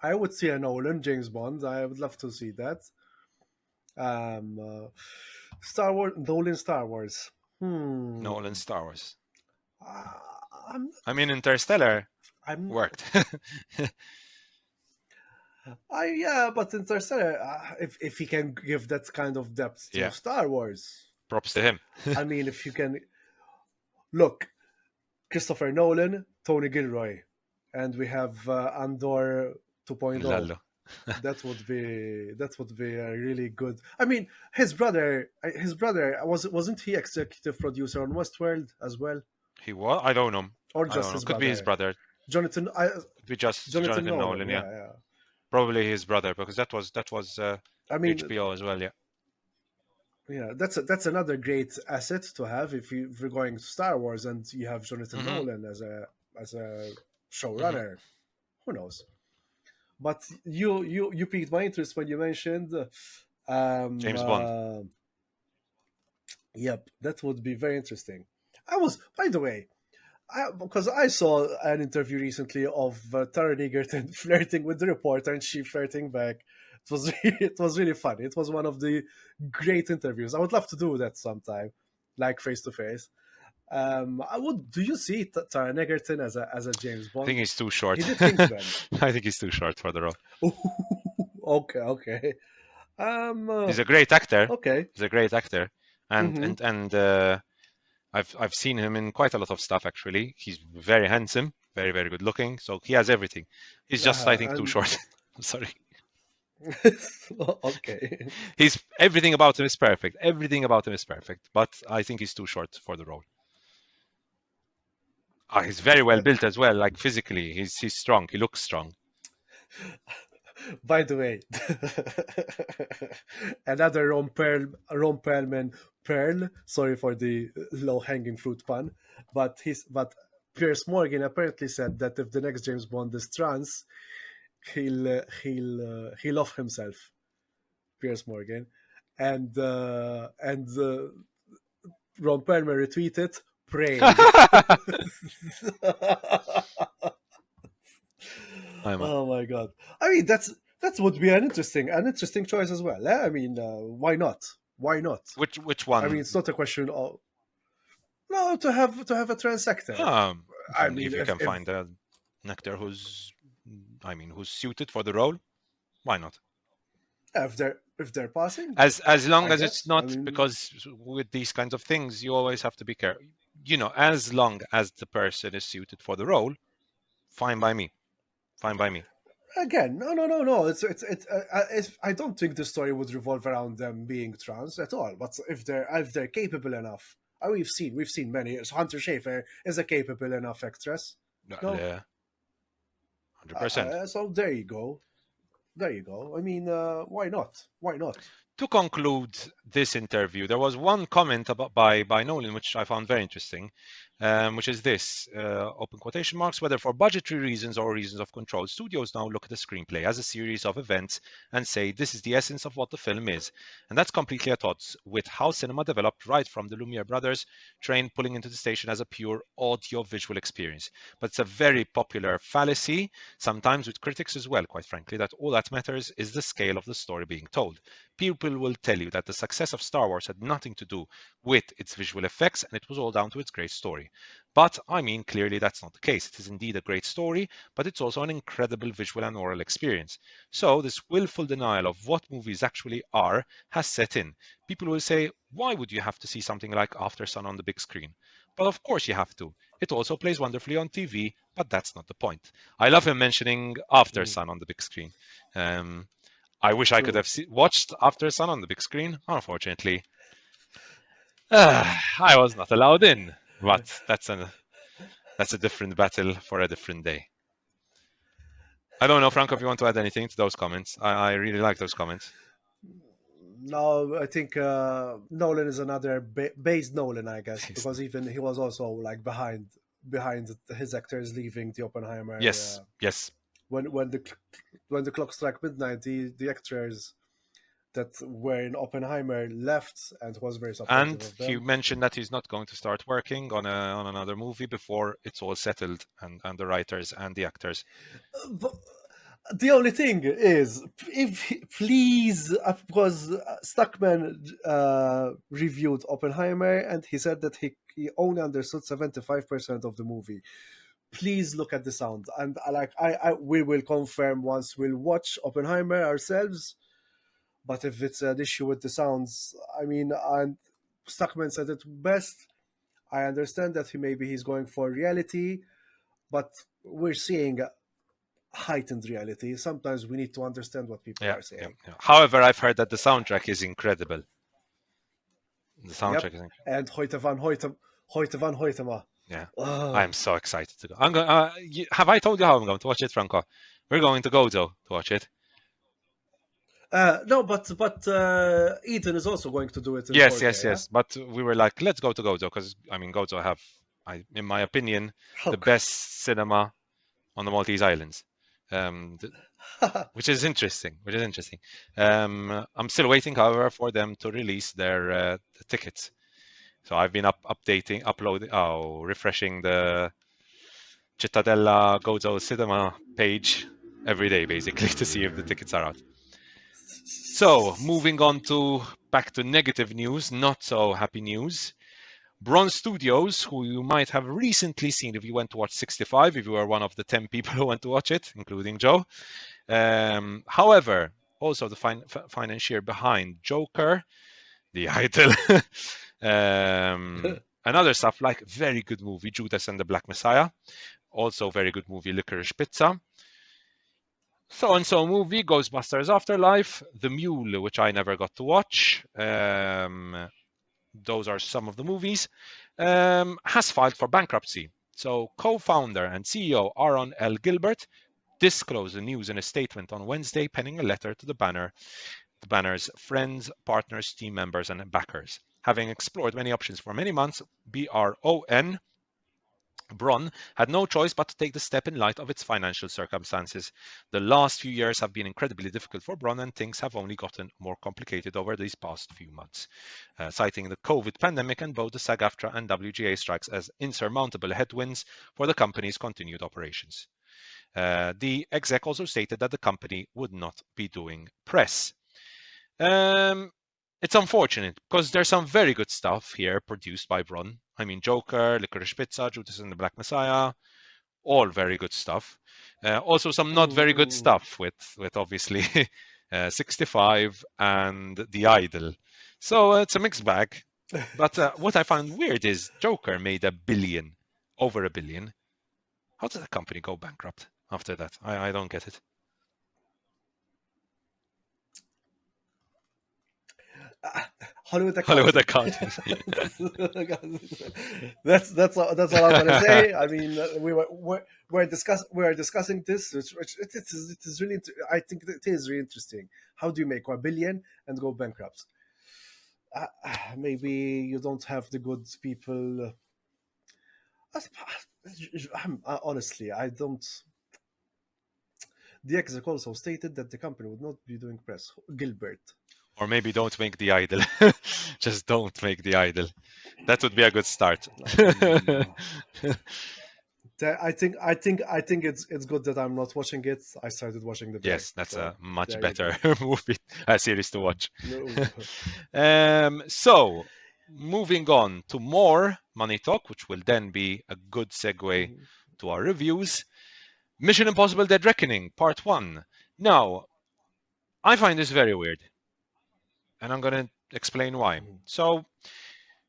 I would see a Nolan James Bond. I would love to see that. Star Wars, Nolan Star Wars. Nolan Star Wars. I mean, Interstellar worked. Yeah, but Interstellar, if he can give that kind of depth to Star Wars, props to him. I mean, if you can look. Christopher Nolan, Tony Gilroy, and we have Andor 2.0. that would be a really good. I mean, his brother wasn't he executive producer on Westworld as well? He was. I don't know. Or just his could brother. Be his brother. Jonathan. Could be just Jonathan Nolan. Yeah. Probably his brother because that was I mean, HBO as well. Yeah. Yeah, that's another great asset to have if you're going to Star Wars and you have Jonathan Nolan as a showrunner. Who knows? But you piqued my interest when you mentioned James Bond. Yep, that would be very interesting. By the way, because I saw an interview recently of Taron Egerton flirting with the reporter and she flirting back. It was really funny. It was one of the great interviews. I would love to do that sometime, like face to face. Do you see Taron Egerton as a James Bond? I think he's too short. He did Kingsman. I think he's too short for the role. Okay. He's a great actor. Okay. He's a great actor, and I've seen him in quite a lot of stuff actually. He's very handsome, very, very good looking. So he has everything. He's just, I think, too and short. I'm sorry. okay. Everything about him is perfect. Everything about him is perfect. But I think he's too short for the role. He's very well built as well. Like physically, he's strong. He looks strong. By the way, another Ron Perlman Pearl. Sorry for the low-hanging fruit pun, but Piers Morgan apparently said that if the next James Bond is trans, he'll off himself. Piers Morgan, and Ron Perlman retweeted praying. Oh my god! I mean, that would be an interesting choice as well. I mean, why not? Why not? Which one? I mean, it's not a question of to have a trans actor. I mean, if you can find an actor who's suited for the role, why not? If they're passing, as long as it's not, because with these kinds of things, you always have to be careful. As long as the person is suited for the role, fine by me. Fine by me. Again, no. It's I don't think the story would revolve around them being trans at all. But if they're capable enough, we've seen many. Hunter Schafer is a capable enough actress. No? Yeah. 100%. So there you go. I mean, why not? Why not? To conclude this interview, there was one comment by Nolan which I found very interesting, which is this, open quotation marks, whether for budgetary reasons or reasons of control, studios now look at the screenplay as a series of events and say this is the essence of what the film is. And that's completely at odds with how cinema developed right from the Lumiere brothers, train pulling into the station as a pure audio-visual experience. But it's a very popular fallacy, sometimes with critics as well, quite frankly, that all that matters is the scale of the story being told. People will tell you that the success of Star Wars had nothing to do with its visual effects and it was all down to its great story. But, I mean, clearly that's not the case. It is indeed a great story, but it's also an incredible visual and oral experience. So, this willful denial of what movies actually are has set in. People will say, why would you have to see something like After Sun on the big screen? But of course you have to. It also plays wonderfully on TV, but that's not the point. I love him mentioning After Sun on the big screen. I wish I could have watched After Sun on the big screen. Unfortunately, I was not allowed in. But that's a different battle for a different day. I don't know, Franco, if you want to add anything to those comments. I really like those comments. No, I think Nolan is another based Nolan, I guess, because even he was also like behind his actors leaving the Oppenheimer. Yes. When the clock struck midnight, the actors that were in Oppenheimer left and was very supportive and of them. He mentioned that he's not going to start working on another movie before it's all settled and the writers and the actors. But the only thing is, please, because Stuckman reviewed Oppenheimer and he said that he only understood 75% of the movie. Please look at the sound, and we will confirm once we'll watch Oppenheimer ourselves. But if it's an issue with the sounds, I mean, and Stuckman said it best. I understand that he's going for reality, but we're seeing heightened reality. Sometimes we need to understand what people are saying. Yeah. However, I've heard that the soundtrack is incredible. The soundtrack is incredible. And Hoyte van Hoytema. Yeah, I'm so excited to go. I'm going. Have I told you how I'm going to watch it, Franco? We're going to Gozo to watch it. No, but Ethan is also going to do it. Yes. But we were like, let's go to Gozo because Gozo have, in my opinion, the best cinema on the Maltese Islands, which is interesting. I'm still waiting, however, for them to release their tickets. So I've been refreshing the Cittadella Gozo Cinema page every day, basically, to see if the tickets are out. So, moving on back to negative news, not so happy news. Bron Studios, who you might have recently seen if you went to watch 65, if you were one of the 10 people who went to watch it, including Joe. However, also the financier behind Joker, the idol, and And other stuff like very good movie Judas and the Black Messiah, also very good movie Licorice Pizza, so-and-so movie Ghostbusters Afterlife, The Mule, which I never got to watch. Those are some of the movies. Has filed for bankruptcy. So co-founder and CEO Aaron L. Gilbert disclosed the news in a statement on Wednesday, penning a letter to the banner's friends, partners, team members, and backers. Having explored many options for many months, Bron had no choice but to take the step in light of its financial circumstances. The last few years have been incredibly difficult for Bron, and things have only gotten more complicated over these past few months, citing the COVID pandemic and both the SAG-AFTRA and WGA strikes as insurmountable headwinds for the company's continued operations. The exec also stated that the company would not be doing press. It's unfortunate because there's some very good stuff here produced by Bron. I mean, Joker, Licorice Pizza, Judas and the Black Messiah, all very good stuff. Also some not very good stuff with obviously 65 and The Idol. So it's a mixed bag. But what I found weird is Joker made over a billion. How did the company go bankrupt after that? I don't get it. Hollywood accounting. that's all I'm gonna say. I mean, we're discussing this, which it is really. I think it is really interesting. How do you make $1 billion and go bankrupt? Maybe you don't have the good people. Honestly, I don't. The exec also stated that the company would not be doing press. Gilbert. Or maybe don't make The Idol. Just don't make The Idol. That would be a good start. I think it's good that I'm not watching it. I started watching the. Yes, that's a much better series to watch. So, moving on to more money talk, which will then be a good segue to our reviews. Mission Impossible: Dead Reckoning, Part 1. Now, I find this very weird. And I'm going to explain why. So,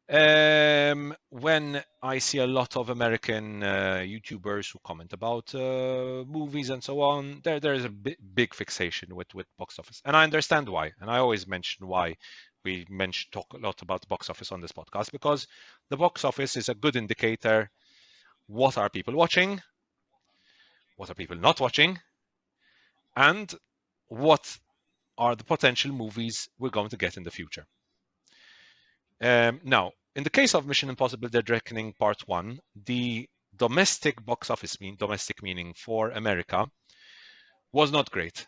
when I see a lot of American YouTubers who comment about movies and so on, there is a big fixation with box office. And I understand why. And I always mention why we talk a lot about the box office on this podcast, because the box office is a good indicator. What are people watching? What are people not watching? And what are the potential movies we're going to get in the future. Now, in the case of Mission Impossible: Dead Reckoning Part 1, the domestic box office, domestic meaning for America, was not great.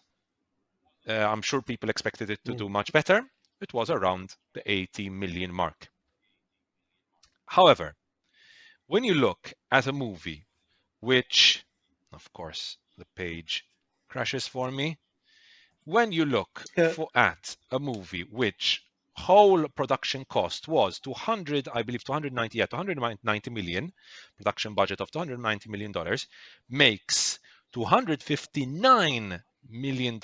I'm sure people expected it to do much better. It was around the 80 million mark. However, when you look at a movie which, of course, the page crashes for me. When you look at a movie which whole production cost was 290 million, production budget of $290 million, makes $259 million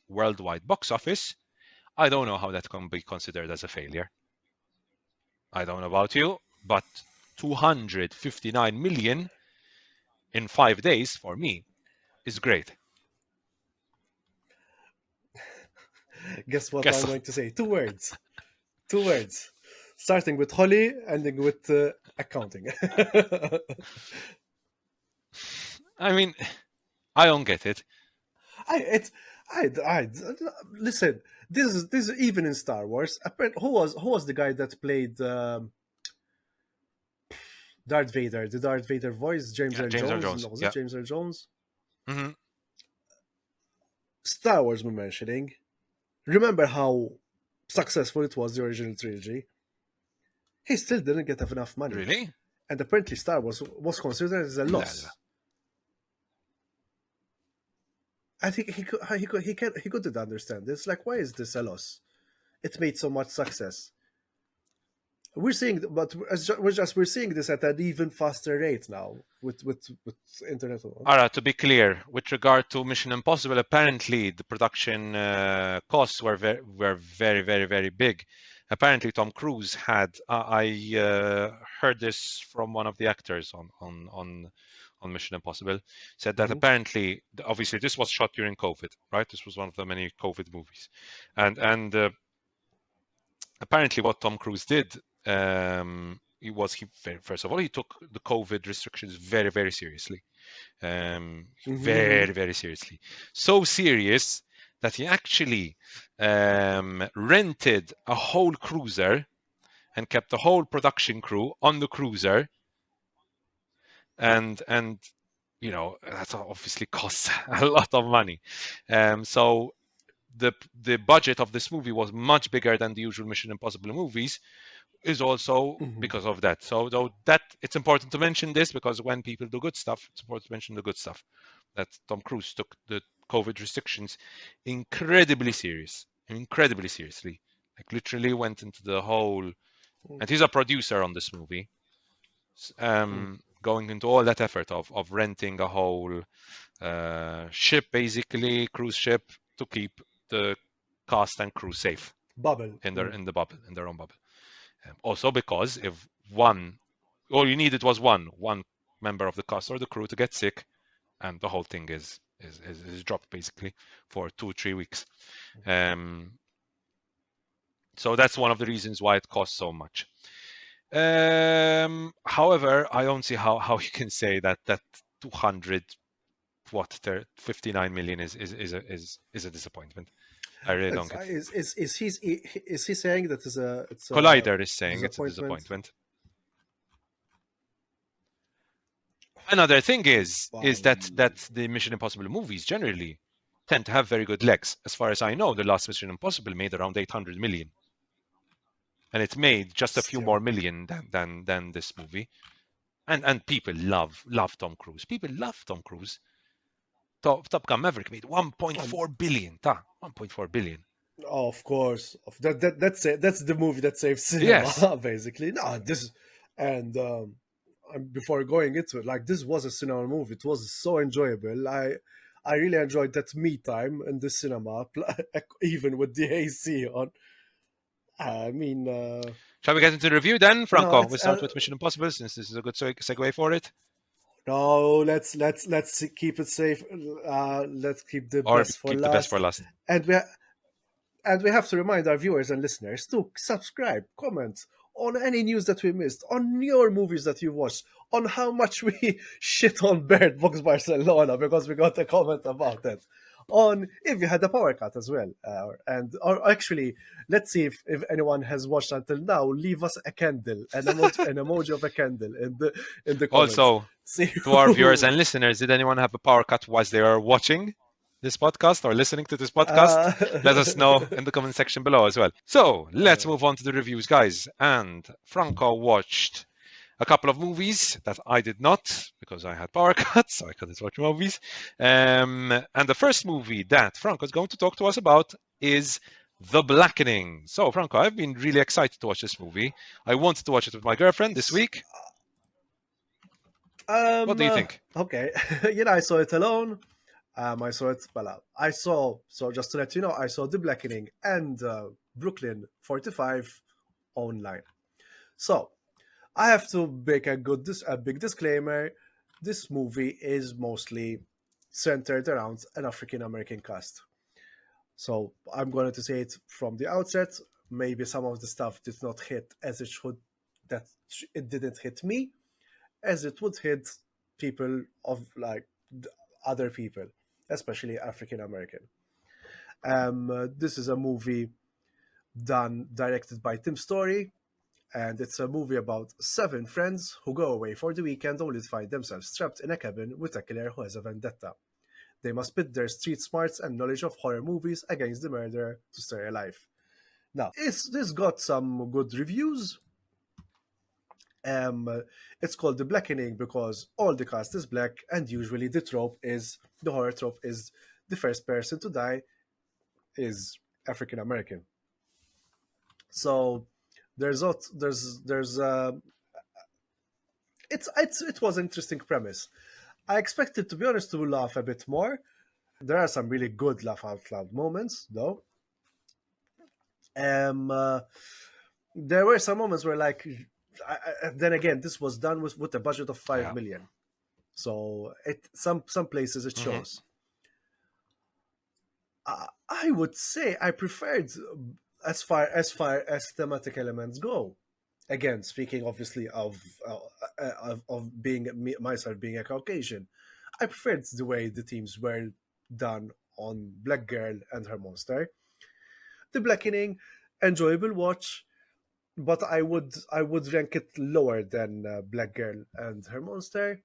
worldwide box office, I don't know how that can be considered as a failure. I don't know about you, but 259 million in 5 days for me is great. Guess what I'm going to say? Two words. Starting with Holly, ending with accounting. I mean, I don't get it. Listen. This is even in Star Wars. Who was the guy that played Darth Vader? The Darth Vader voice, James Earl Jones. Was it James Earl Jones? Mm-hmm. Star Wars we're mentioning. Remember how successful it was, the original trilogy? He still didn't get enough money. Really? And apparently Star Wars was considered as a loss. I think he couldn't understand this. Like, why is this a loss? It made so much success. We're seeing this at an even faster rate now with internet. Alright, to be clear, with regard to Mission Impossible, apparently the production costs were very, very, very big. apparently Tom Cruise had. I heard this from one of the actors on Mission Impossible. Said that apparently, obviously, this was shot during COVID, right? This was one of the many COVID movies, and apparently, what Tom Cruise did. First of all, he took the COVID restrictions very, very seriously. Very, very seriously. So serious that he actually rented a whole cruiser and kept the whole production crew on the cruiser. And you know, that obviously costs a lot of money. So the budget of this movie was much bigger than the usual Mission Impossible movies, is also because of that. So though that it's important to mention this, because when people do good stuff, it's important to mention the good stuff. That Tom Cruise took the COVID restrictions incredibly seriously. Like literally went into the whole, and he's a producer on this movie, going into all that effort of renting a whole ship, basically cruise ship, to keep the cast and crew safe Bubble. in their own bubble. Also because if all you needed was one member of the cast or the crew to get sick, and the whole thing is dropped basically for 2-3 weeks. So that's one of the reasons why it costs so much. However, I don't see how you can say that 59 million is a disappointment. I really don't get it. Is he saying that it's a Collider is saying it's a disappointment. Another thing is that the Mission Impossible movies generally tend to have very good legs. As far as I know, the last Mission Impossible made around 800 million. And it made just a few more million than this movie. And people love Tom Cruise. People love Tom Cruise. Top Gun Maverick made 1.4 billion. 1.4 billion. Oh, of course. That's it. That's the movie that saved cinema, basically. No, before going into it, like, this was a cinema movie. It was so enjoyable. I really enjoyed that me time in the cinema, even with the AC on. I mean, shall we get into the review then, Franco? We'll start with Mission Impossible, since this is a good segue for it. No, let's keep it safe. Let's keep the best for last. And we have to remind our viewers and listeners to subscribe, comment on any news that we missed, on your movies that you watched, on how much we shit on Bird Box Barcelona because we got a comment about it. On if you had a power cut as well, or actually, let's see if anyone has watched until now. Leave us a candle, an emoji of a candle in the comments. Also, to our viewers and listeners, did anyone have a power cut whilst they are watching this podcast or listening to this podcast? Let us know in the comment section below as well. So let's move on to the reviews, guys. And Franco watched a couple of movies that I did not, because I had power cuts, so I couldn't watch movies. And the first movie that Franco is going to talk to us about is The Blackening. So, Franco, I've been really excited to watch this movie. I wanted to watch it with my girlfriend this week. What do you think? Okay. I saw it alone. So just to let you know, I saw The Blackening and Brooklyn 45 online. So, I have to make a big disclaimer. This movie is mostly centered around an African-American cast. So I'm going to say it from the outset. Maybe some of the stuff did not hit as it should, that it didn't hit me, as it would hit people of like other people, especially African-American. This is a movie directed by Tim Story. And it's a movie about 7 friends who go away for the weekend only to find themselves trapped in a cabin with a killer who has a vendetta. They must pit their street smarts and knowledge of horror movies against the murderer to stay alive. Now, this got some good reviews. It's called The Blackening because all the cast is black, and usually the horror trope is the first person to die is African American. So it was an interesting premise. I expected, to be honest, to laugh a bit more. There are some really good laugh out loud moments, though. there were some moments where like then again this was done with a budget of 5 Yeah. million, so it some places it Mhm. shows. I would say I preferred as far as thematic elements go. Again, speaking obviously of being myself being a Caucasian, I preferred the way the themes were done on Black Girl and her monster. The Blackening, enjoyable watch, but I would rank it lower than Black Girl and her monster.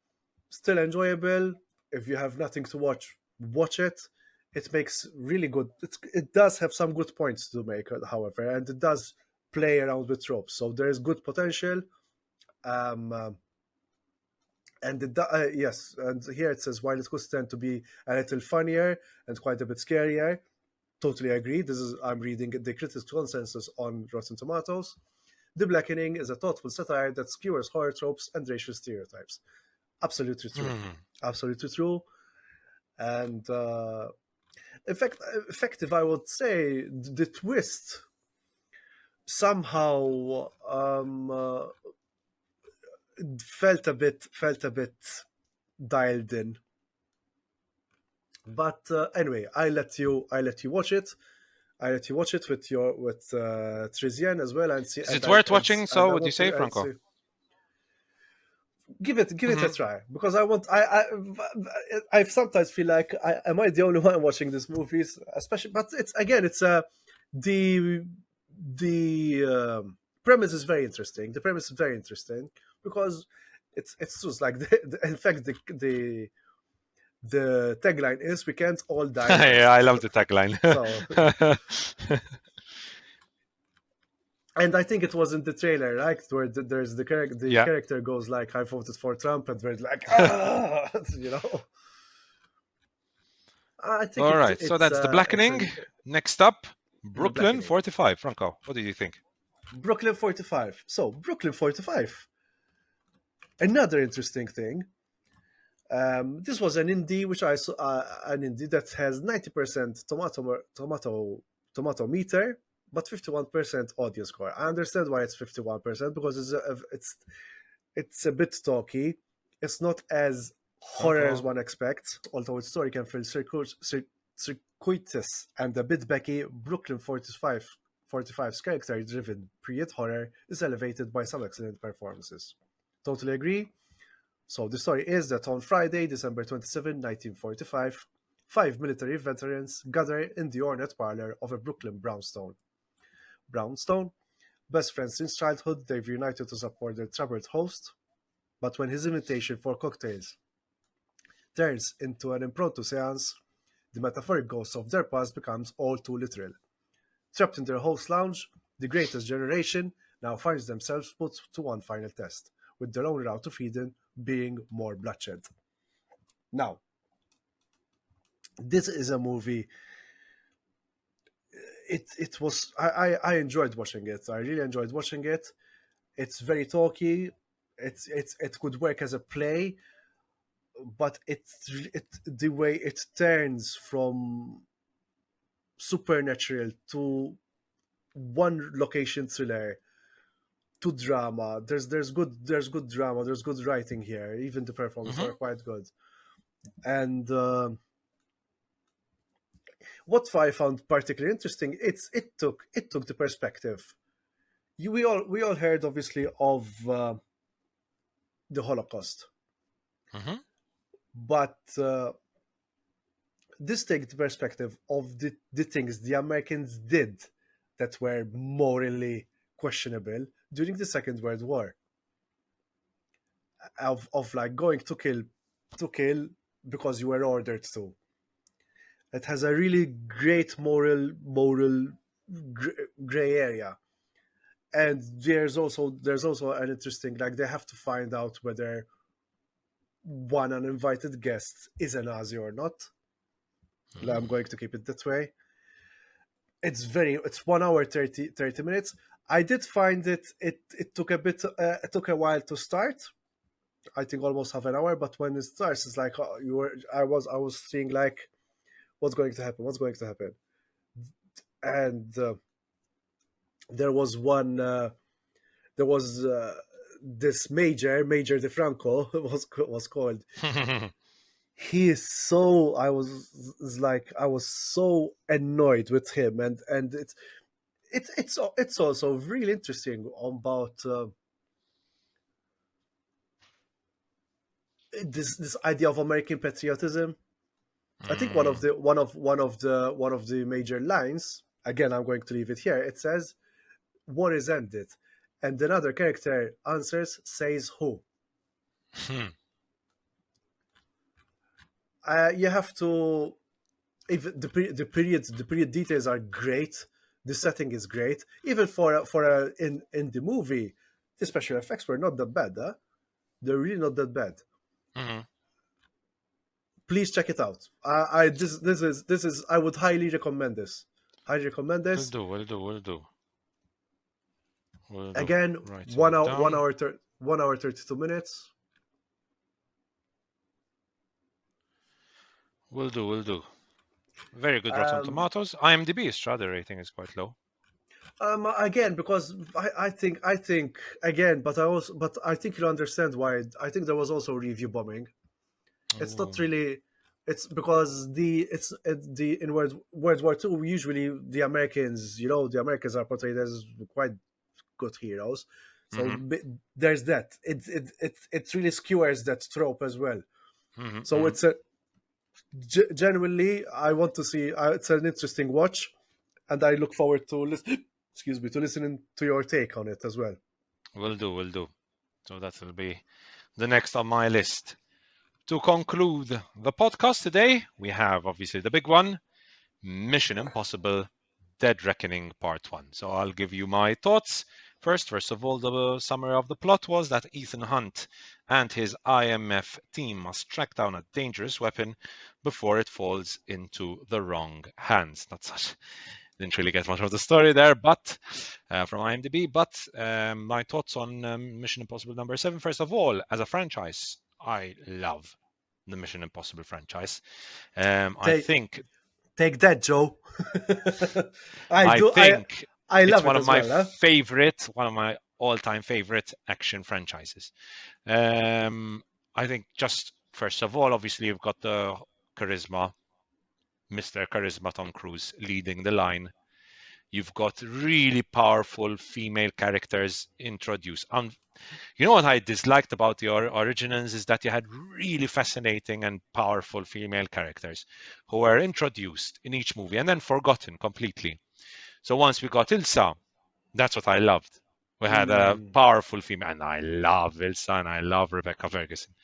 Still enjoyable. If you have nothing to watch, watch it. It makes really good. It does have some good points to make, however, and it does play around with tropes. So there is good potential. Um, uh, and yes, and here it says while it could tend to be a little funnier and quite a bit scarier. Totally agree. I'm reading the critics' consensus on Rotten Tomatoes. The Blackening is a thoughtful satire that skewers horror tropes and racial stereotypes. Absolutely true. Mhm. Absolutely true. And effective, I would say the twist somehow felt a bit dialed in. But anyway, I let you watch it. I let you watch it with Trizian as well, and see. Is And it I worth and, watching? and So I would you want to say, Franco? give it a Mhm. try, because I sometimes feel like am I the only one watching these movies, especially. But it's the premise is very interesting. The premise is very interesting because it's just like in fact the tagline is we can't all die Yeah, I first. love the tagline. So, and I think it was in the trailer, right, where there's the Yeah. character goes like, "I voted for Trump," and we're like, you know. I think All right. So that's The it's Blackening. Next up, the Brooklyn Blackening. 45. Franco, what do you think? Brooklyn 45. So Brooklyn 45. Another interesting thing. This was an indie, which I saw an indie that has 90% tomato meter, but 51% audience score. I understand why it's 51% because it's a bit talky. It's not as horror as Franco. one expects, although its story can feel circuitous and a bit becky. Brooklyn 45's character-driven period horror is elevated by some excellent performances. Totally agree. So the story is that on Friday, December 27, 1945, 5 military veterans gather in the ornate parlor of a Brooklyn brownstone. Brownstone, best friends since childhood, they've united to support their troubled host, but when his invitation for cocktails turns into an impromptu seance, the metaphoric ghost of their past becomes all too literal. Trapped in their host lounge, the greatest generation now finds themselves put to one final test, with their only route to freedom being more bloodshed. Now, this is a movie. It was I enjoyed watching it. I really enjoyed watching it. It's very talky. It could work as a play, but the way it turns from supernatural to one location thriller to drama. There's good drama. There's good writing here. Even the performances Mhm. are quite good. And what I found particularly interesting, it took the perspective. We all heard obviously of the Holocaust, Mhm. but this takes the perspective of the things the Americans did that were morally questionable during the Second World War, of like going to kill because you were ordered to. It has a really great moral gray area, and there's also an interesting, like, they have to find out whether one uninvited guest is a Nazi or not. I'm going to keep it that way. It's 1 hour 30 minutes. I did find it took it took a while to start. I think almost half an hour, but when it starts, it's like, I was seeing like, what's going to happen, and there was one. There was this Major DeFranco was called. He is so. I was so annoyed with him, and it's also really interesting about this idea of American patriotism. I think one of the major lines. Again, I'm going to leave it here. It says, "War is ended," and another character answers, says, "Who?" You have to. If the period details are great, the setting is great. Even in the movie, the special effects were not that bad. Huh? They're really not that bad. Please check it out. This is. I would highly recommend this. Highly recommend this. Will do. Again, Writing 1 it hour, down. 1 hour 32 minutes. Will do. Very good Rotten Tomatoes. IMDb's Strada rating is quite low. Again, because I think again, but I think you'll understand why. I think there was also review bombing. It's not really. It's because in World War II, usually the Americans, the Americans are portrayed as quite good heroes. So there's that. It really skewers that trope as well. So it's genuinely, I want to see. It's an interesting watch, and I look forward to listening to your take on it as well. Will do. So that will be the next on my list. To conclude the podcast today, we have obviously the big one, Mission Impossible Dead Reckoning Part 1. So I'll give you my thoughts. First of all, the summary of the plot was that Ethan Hunt and his IMF team must track down a dangerous weapon before it falls into the wrong hands. Didn't really get much of the story there, but from IMDb. But my thoughts on Mission Impossible number 7. First of all, as a franchise, I love the Mission Impossible franchise. I think. Take that, Joe. I think I love it's one it of as my well, huh? favorite, one of my all-time favorite action franchises. I think just first of all, obviously you've got the charisma, Mr. Charisma Tom Cruise leading the line. You've got really powerful female characters introduced. You know what I disliked about the originals is that you had really fascinating and powerful female characters who were introduced in each movie and then forgotten completely. So once we got Ilsa, that's what I loved. We had a powerful female, and I love Ilsa and I love Rebecca Ferguson.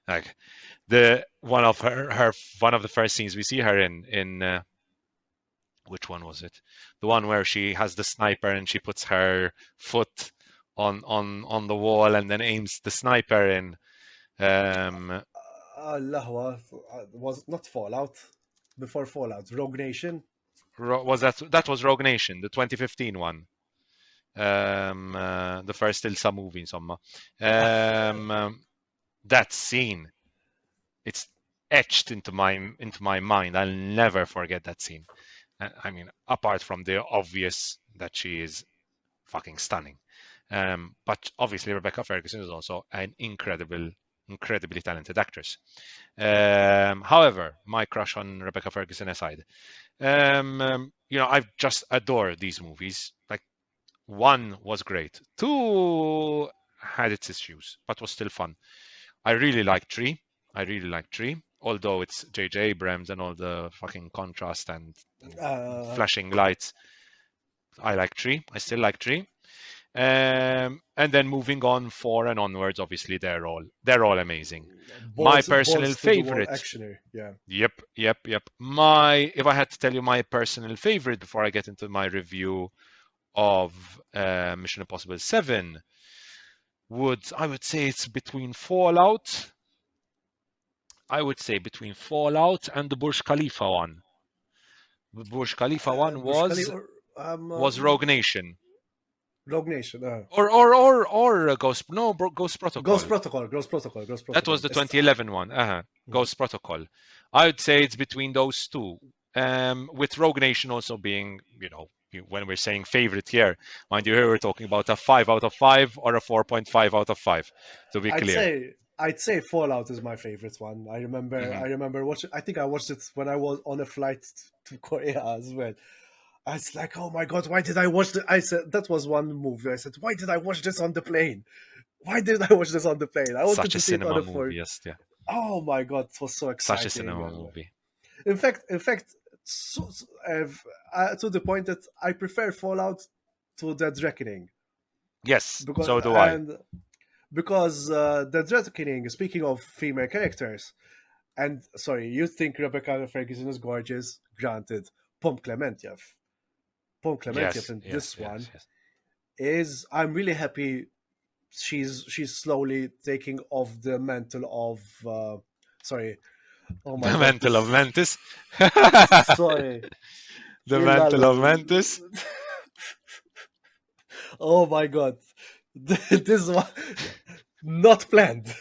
Like one of the first scenes we see her in which one was it? The one where she has the sniper and she puts her foot on the wall and then aims the sniper in. Was not Fallout. Before Fallout, Rogue Nation. That was Rogue Nation, the 2015 one. The first Ilsa movie, insomma. That scene, it's etched into my mind. I'll never forget that scene. I mean, apart from the obvious that she is fucking stunning. But obviously Rebecca Ferguson is also an incredibly talented actress. However, my crush on Rebecca Ferguson aside, I've just adored these movies. Like, 1 was great. 2 had its issues, but was still fun. I really like 3. Although it's J.J. Abrams and all the fucking contrast and flashing lights. I still like 3. And then moving on 4 and onwards, obviously they're all amazing. My personal favorite. Actioner, yeah. Yep. If I had to tell you my personal favorite before I get into my review of Mission Impossible 7, I would say it's between Fallout. I would say between Fallout and the Burj Khalifa one. The Burj Khalifa one was Rogue Nation. Rogue Nation. Or Ghost Protocol. Ghost Protocol. That was the 2011 one. Ghost Protocol. I would say it's between those two. With Rogue Nation also being, when we're saying favorite here, mind you, here we're talking about a 5 out of 5 or a 4.5 out of 5. To be clear, I'd say Fallout is my favorite one. I remember watching. I think I watched it when I was on a flight to Korea as well. I was like, oh my god, why did I watch it? I said that was one movie. I said, why did I watch this on the plane? Why did I watch this on the plane? I wanted such to a see it on cinema the phone. movie, yes, yeah. Oh my god, it was so exciting. Such a cinema movie. In fact, to the point that I prefer Fallout to Dead Reckoning. Yes, so do I. Because Dead Reckoning, speaking of female characters, and sorry, you think Rebecca Ferguson is gorgeous? Granted, Pom Klementieff in this one is. I'm really happy. She's slowly taking off the mantle of. Sorry. Oh my The god. mantle of Mantis. Sorry. The mantle of Mantis. Oh my god. This one not planned.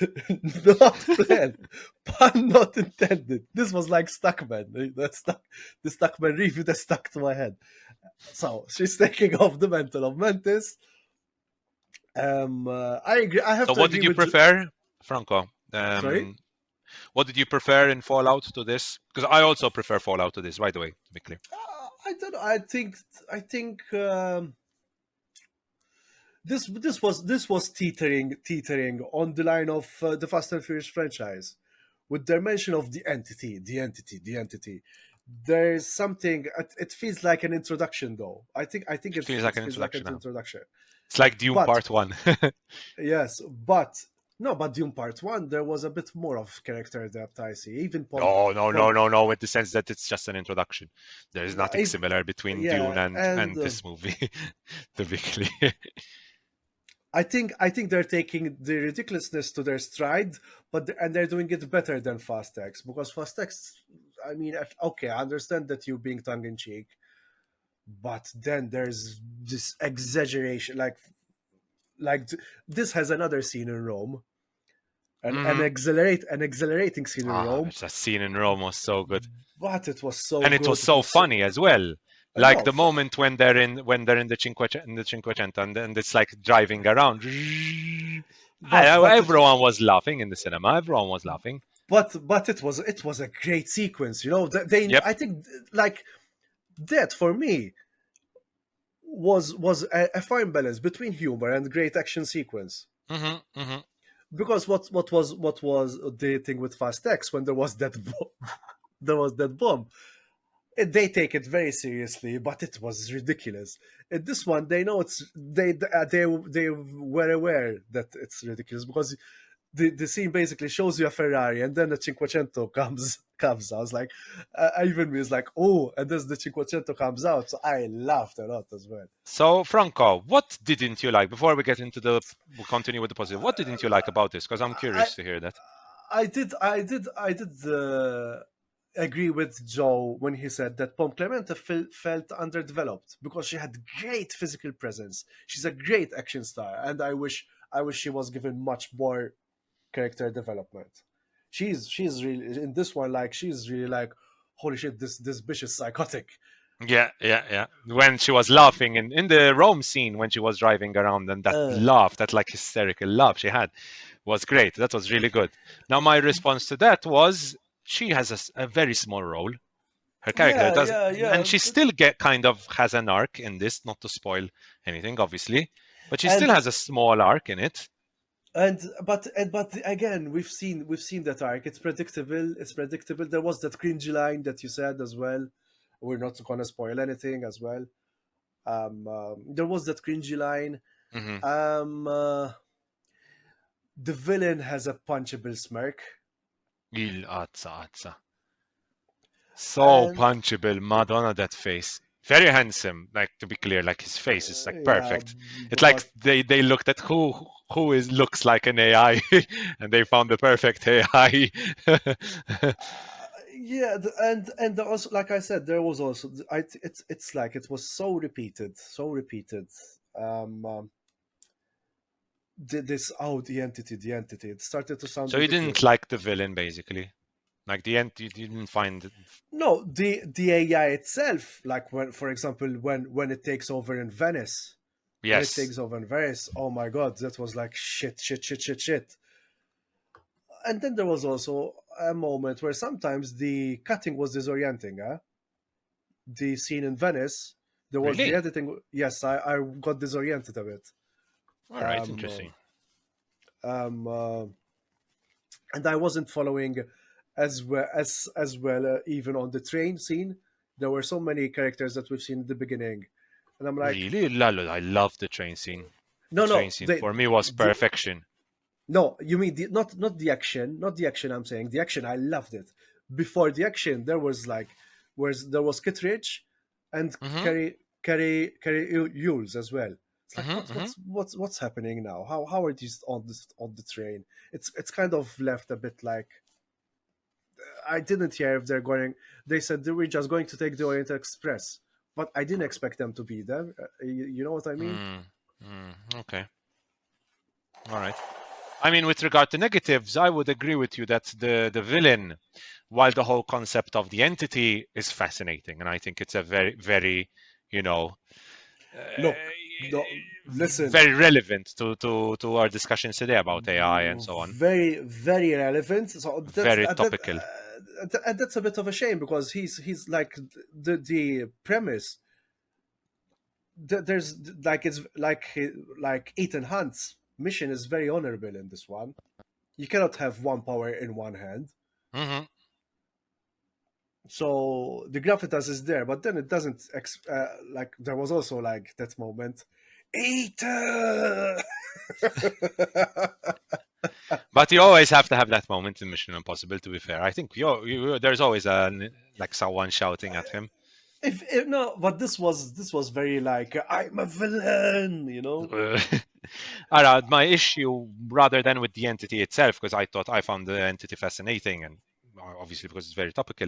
Not planned. Pun not intended. This was like Stuckman. The Stuckman review that stuck to my head. So she's taking off the mantle of Mantis. I agree. I have So to what agree did you with prefer, Franco? Sorry? What did you prefer in Fallout to this? Because I also prefer Fallout to this, by the way, to be clear. I don't know. I think this was teetering on the line of the Fast and Furious franchise, with their mention of the entity. There's something. It feels like an introduction, though. I think it feels like an introduction. It's like Dune Part 1. Yes, but Dune Part 1, there was a bit more of character depth, I see. Even No, in the sense that it's just an introduction. There is nothing similar between Dune and this movie, to be clear. I think they're taking the ridiculousness to their stride, and they're doing it better than Fast X, because Fast X, I mean, okay, I understand that you're being tongue-in-cheek, but then there's this exaggeration, like this has another scene in Rome, an exhilarating scene in Rome. That scene in Rome was so good, but it was so and good. It was so funny as well. Like the moment when they're in the Cinquecento, and it's like driving around. Everyone was laughing in the cinema. Everyone was laughing. But it was a great sequence, you know. I think like that for me was a fine balance between humor and great action sequence. Because what was the thing with Fast X when there was that bomb? They take it very seriously, but it was ridiculous. In this one, they know they were aware that it's ridiculous, because the scene basically shows you a Ferrari, and then the Cinquecento comes. I was like, I even was like, oh, and then the Cinquecento comes out. So I laughed a lot as well. So Franco, what didn't you like before we get into we'll continue with the positive? What didn't you like about this? Because I'm curious to hear that. I did agree with Joe when he said that Pom Klementieff felt underdeveloped, because she had great physical presence. She's a great action star, and I wish she was given much more character development. She's really in this one, like she's really like, holy shit, this bitch is psychotic. Yeah. When she was laughing in the Rome scene, when she was driving around, and that laugh, that like hysterical laugh she had, was great. That was really good. Now my response to that was, she has a very small role. Her character does, and she still kind of has an arc in this. Not to spoil anything, obviously, but she still has a small arc in it. But again, we've seen that arc. It's predictable. There was that cringy line that you said as well. We're not gonna spoil anything as well. There was that cringy line. The villain has a punchable smirk. So punchable, Madonna, that face. Very handsome, like, to be clear, like his face is like perfect. It's like they looked at who looks like an AI, and they found the perfect AI. And also, like I said, there was also it's like it was so repeated. The entity. It started to sound. So you didn't like the villain, basically. Like the end, you didn't find. No, the AI itself, like when, for example, when it takes over in Venice, when it Yes. takes over in Venice, oh my god, that was like shit, shit, shit, shit, shit. And then there was also a moment where sometimes the cutting was disorienting. The scene in Venice, there was the Really? editing. Yes, I got disoriented a bit. All right. Um, Interesting. um, uh, and I wasn't following as well even on the train scene. There were so many characters that we've seen in the beginning, and I'm like, Really, Lalo, I love the train scene. The no, train no, scene for me was the perfection. no, you mean not the action, not the action. I'm saying the action. I loved it. Before the action, there was like, there was Kittredge and Mm-hmm. Carrie Yules as well. It's like Mm-hmm. Mm-hmm. what's happening now? How are these on the train? It's kind of left a bit like, I didn't hear if they're going. They said they were just going to take the Orient Express, but I didn't expect them to be there. You know what I mean? Okay. All right. I mean, with regard to negatives, I would agree with you that the villain, while the whole concept of the entity is fascinating, and I think it's a very, very, you know, Look, no, listen, very relevant to our discussions today about AI and so on. very very relevant. So Very topical. that's a bit of a shame because he's like the premise. There's like it's like Ethan Hunt's mission is very honorable in this one. You cannot have one power in one hand. Mm-hmm. So the gravitas is there, but then it doesn't. Like there was also like that moment, Ethan. But you always have to have that moment in Mission Impossible. To be fair, I think there's always like someone shouting at him. If no, but this was very like, I'm a villain, you know. My issue, rather than with the entity itself, because I found the entity fascinating, and obviously because it's very topical,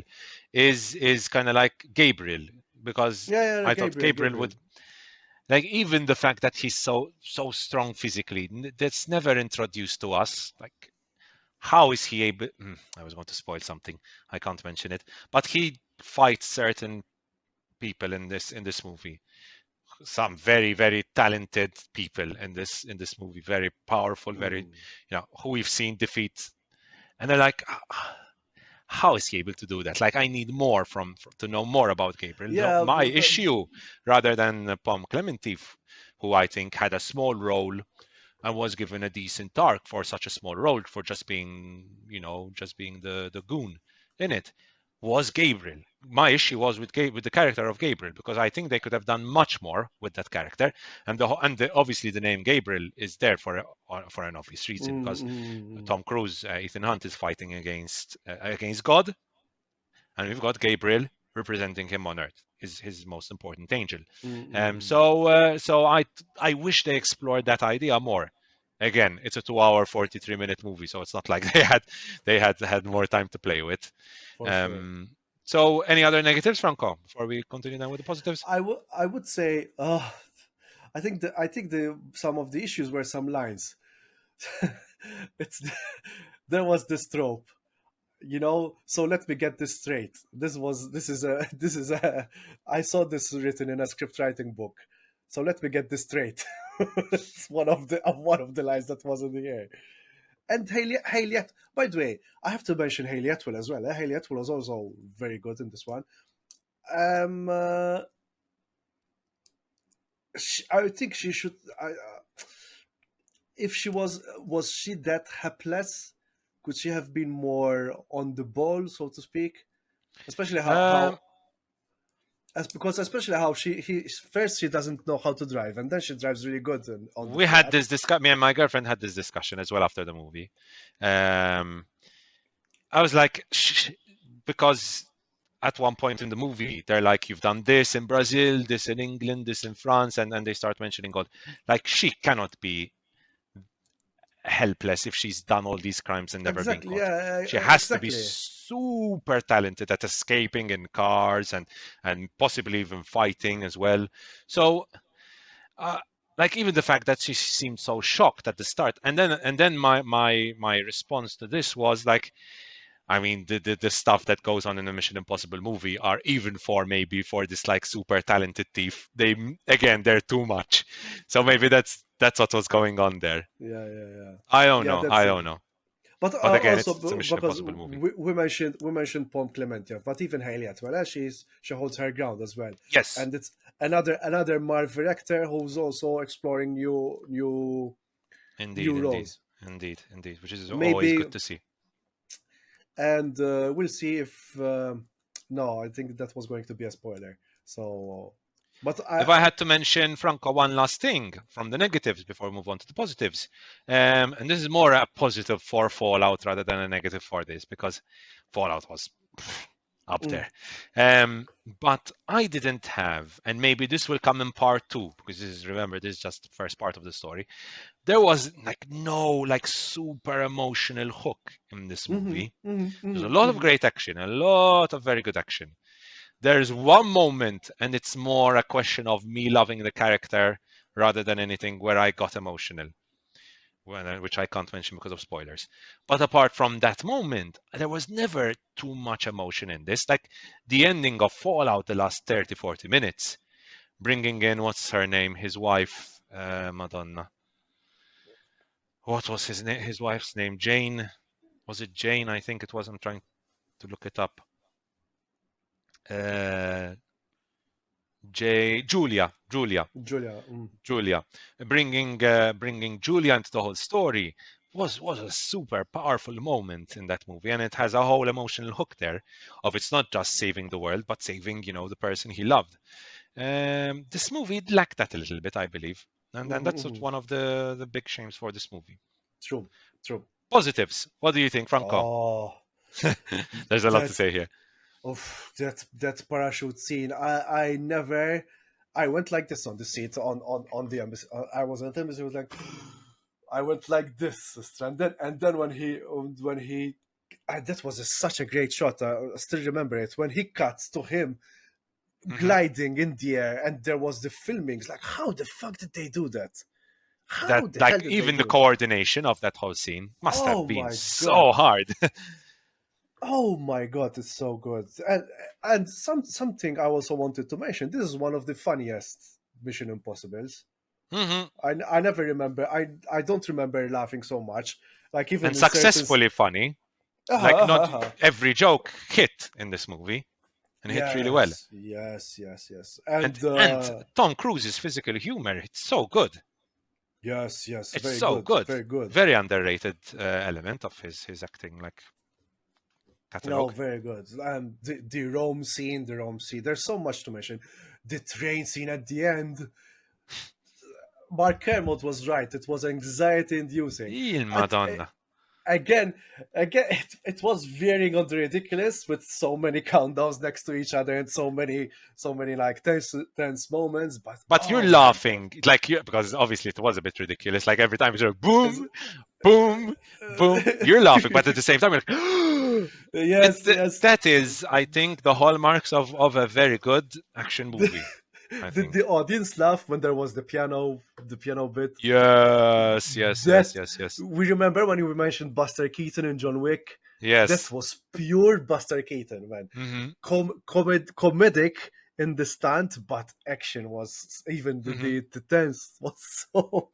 is kind of like Gabriel, because Yeah, I thought Gabriel Gabriel. would, like, even the fact that he's so strong physically, that's never introduced to us. Like, how is he able? I was going to spoil something. I can't mention it, but he fights certain people in this movie, some very, very talented people in this movie, very powerful, very, who we've seen defeat, and they're like, how is he able to do that? Like, I need more to know more about Gabriel. No, Yeah, my issue, rather than Pom Clemente, who I think had a small role and was given a decent arc for such a small role, for just being the goon in it, was Gabriel. My issue was with the character of Gabriel, because I think they could have done much more with that character, and obviously the name Gabriel is there for an obvious reason, because Tom Cruise, Ethan Hunt, is fighting against God, and we've got Gabriel representing him on Earth, his most important angel. So I wish they explored that idea more. Again, it's a 2-hour, 43-minute movie, so it's not like they had more time to play with. for sure. So, any other negatives, Franco, before we continue now with the positives? I would say, I think the some of the issues were some lines. it's there was this trope, so let me get this straight. This is a I saw this written in a script writing book, so let me get this straight. It's one of the lines that was in the air. And Haley by the way, I have to mention Haley Atwell as well. Haley Atwell was also very good in this one. I think she should, if she was she that hapless? Could she have been more on the ball, so to speak? Especially especially how first she doesn't know how to drive, and then she drives really good on the We had flat. this discussion. Me and my girlfriend had this discussion as well after the movie. I was like, because at one point in the movie, they're like, you've done this in Brazil, this in England, this in France, and they start mentioning God. Like, she cannot be helpless if she's done all these crimes and never been Exactly. caught. Yeah. She has to be Exactly. super talented at escaping in cars and possibly even fighting as well. So, like, even the fact that she seemed so shocked at the start, and then my response to this was like, I mean, the stuff that goes on in a Mission Impossible movie are even for this like super talented thief. They're too much. So maybe that's what was going on there. Yeah. I don't Yeah, know. that's I don't know. But But again, also it's a Mission because Impossible movie. we mentioned Pom Klementiev, but even Haley Atwell, she holds her ground as well. Yes, And it's another Marvel actor who's also exploring new indeed, roles. indeed, which is always Maybe, good to see. and we'll see if no, I think that was going to be a spoiler. So, but If I had to mention, Franco, one last thing from the negatives before we move on to the positives, and this is more a positive for Fallout rather than a negative for this, because Fallout was up there. But I didn't have, and maybe this will come in part 2, because this is just the first part of the story. There was no like super emotional hook in this movie. There's a lot of great action, a lot of very good action. There's one moment, and it's more a question of me loving the character rather than anything, where I got emotional, which I can't mention because of spoilers. But apart from that moment, there was never too much emotion in this. Like the ending of Fallout, the last 30, 40 minutes, bringing in, what's her name, his wife, Madonna. What was his wife's name? Jane. Was it Jane? I think it was. I'm trying to look it up. Julia. Bringing Julia into the whole story was a super powerful moment in that movie, and it has a whole emotional hook there of it's not just saving the world, but saving the person he loved. This movie lacked that a little bit, I believe, and that's one of the big shames for this movie. True. Positives. What do you think, Franco? Oh, There's a lot to say here. That parachute scene. I went like this on the seat on the embassy. I was at the embassy. I was like, I went like this, and then when he that was such a great shot. I still remember it when he cuts to him gliding in the air, and there was the filmings. Like, how the fuck did they do that? How the hell did even they the do coordination of that whole scene must have been my so God. hard. Oh my God, it's so good. And something I also wanted to mention. This is one of the funniest Mission Impossibles. I never remember. I don't remember laughing so much. Like even and in successfully funny. Like not every joke hit in this movie, and hit really well. Yes. And Tom Cruise's physical humor, it's so good. Yes, it's very so good, very good, very underrated element of his acting, like catalog. No, very good. And the Rome scene. There's so much to mention. The train scene at the end. Mark Kermode was right. It was anxiety-inducing. Il Madonna. Again, it was veering on the ridiculous with so many countdowns next to each other and so many like tense moments. But you're laughing because obviously it was a bit ridiculous. Like every time it's like boom, boom, boom. You're laughing, but at the same time, you're like, yes. That is, I think, the hallmarks of a very good action movie. The audience laughed when there was the piano bit. Yes. We remember when we mentioned Buster Keaton in John Wick. Yes, that was pure Buster Keaton, man. Comedic in the stunt, but action was even the tense was so.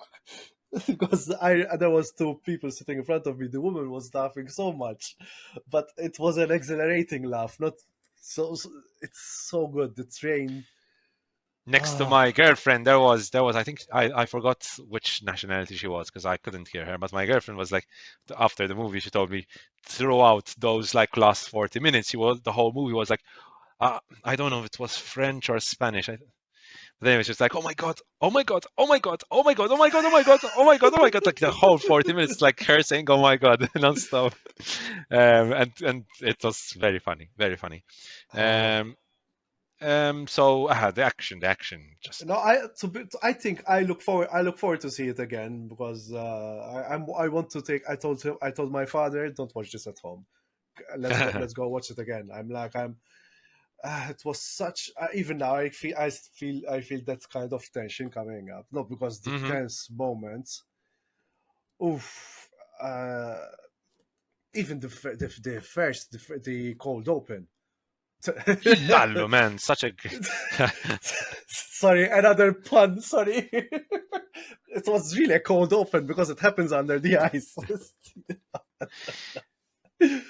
Because there was two people sitting in front of me. The woman was laughing so much, but it was an exhilarating laugh. Not so. It's so good. The train. Next to my girlfriend, there was I think I forgot which nationality she was because I couldn't hear her. But my girlfriend was like, after the movie, she told me throughout those like last 40 minutes, the whole movie was like, I don't know if it was French or Spanish. But anyway, she was like, oh my god, oh my god, oh my god, oh my god, oh my god, oh my god, oh my god, oh my god, like the whole 40 minutes, like her saying, oh my god, nonstop. And it was very funny, very funny. So the action just. No, I think I look forward to see it again because I want to take. I told my father, don't watch this at home. Let's go watch it again. It was such. Even now, I feel that kind of tension coming up. Not because the tense moments. Oof. even the cold open. Yallo, man, such a Sorry, another pun. Sorry, it was really a cold open because it happens under the ice.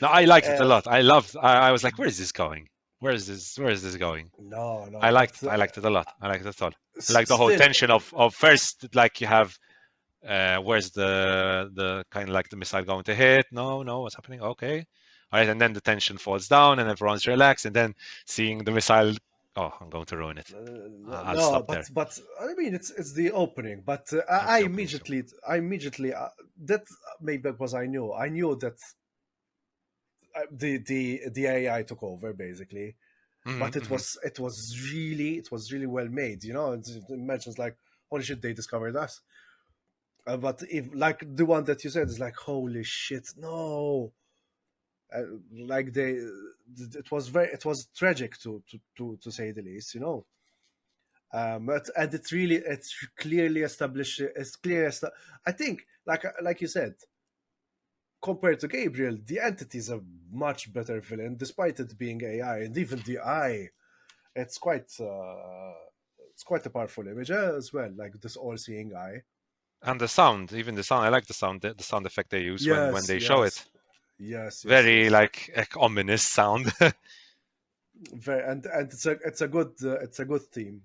No, I liked it a lot. I was like, where is this going? Where is this going? No, I liked it a lot. I liked it all. Like the whole tension of first, like you have, where's the kind of like the missile going to hit? No, what's happening? Okay, all right, and then the tension falls down and everyone's relaxed, and then seeing the missile. Oh, I'm going to ruin it. I'll stop there. But I mean, it's the opening. But I immediately that maybe because I knew that the AI took over basically. But it was really well made. You know, it mentions like, holy shit, they discovered us. But if like the one that you said is like, holy shit, no. Like it was tragic to say the least, you know. But and it's clearly established. I think like you said, compared to Gabriel, the entity is a much better villain, despite it being AI, and even the eye, it's quite a powerful image as well, like this all-seeing eye. And the sound, even the sound, I like the sound effect they use when they show it. Yes. Very like ominous sound. Very, and it's a good theme.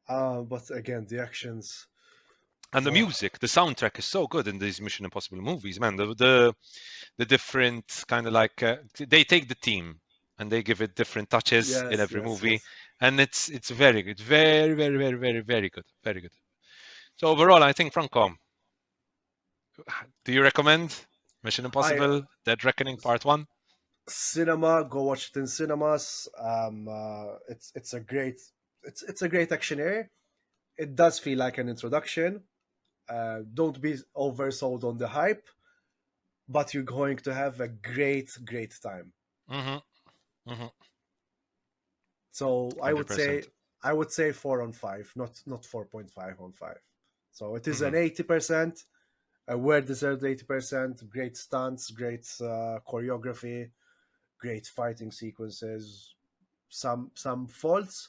But again, the actions. And the music, the soundtrack is so good in these Mission Impossible movies, man. The different kind of like they take the theme and they give it different touches in every movie, and it's very good, very good, very good. So overall, I think Franco, do you recommend Mission Impossible: Dead Reckoning Part 1? Cinema, go watch it in cinemas. It's a great action area. It does feel like an introduction. Don't be oversold on the hype, but you're going to have a great time. So 100%. I would say 4 on 5, not 4.5 on 5. So it is an 80%, a well-deserved 80%. Great stunts, great choreography, great fighting sequences. Some faults,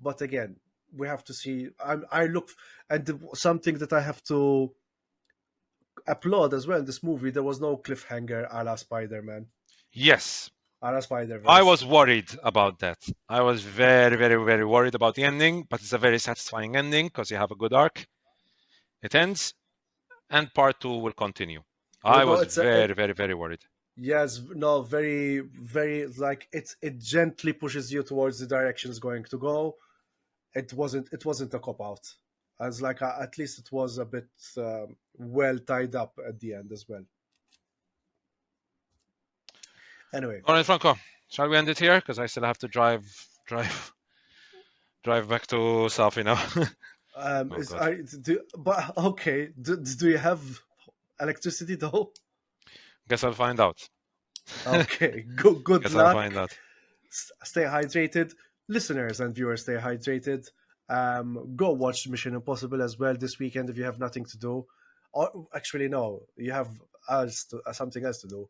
but again, we have to see. I look, and something that I have to applaud as well in this movie, there was no cliffhanger a la Spider-Man. Yes. A la Spider-Verse. I was worried about that. I was very worried about the ending, but it's a very satisfying ending because you have a good arc. It ends, and part 2 will continue. I was very worried. Yes, no, very like it gently pushes you towards the direction it's going to go. It wasn't a cop out. As like at least it was a bit well tied up at the end as well. Anyway, all right, Franco, shall we end it here? Because I still have to drive back to Safi now. But okay, do you have electricity though? Guess I'll find out. Okay, good Guess luck. I'll find out. Stay hydrated, listeners and viewers. Stay hydrated. Go watch Mission Impossible as well this weekend if you have nothing to do. Or actually, no, you have something else to do.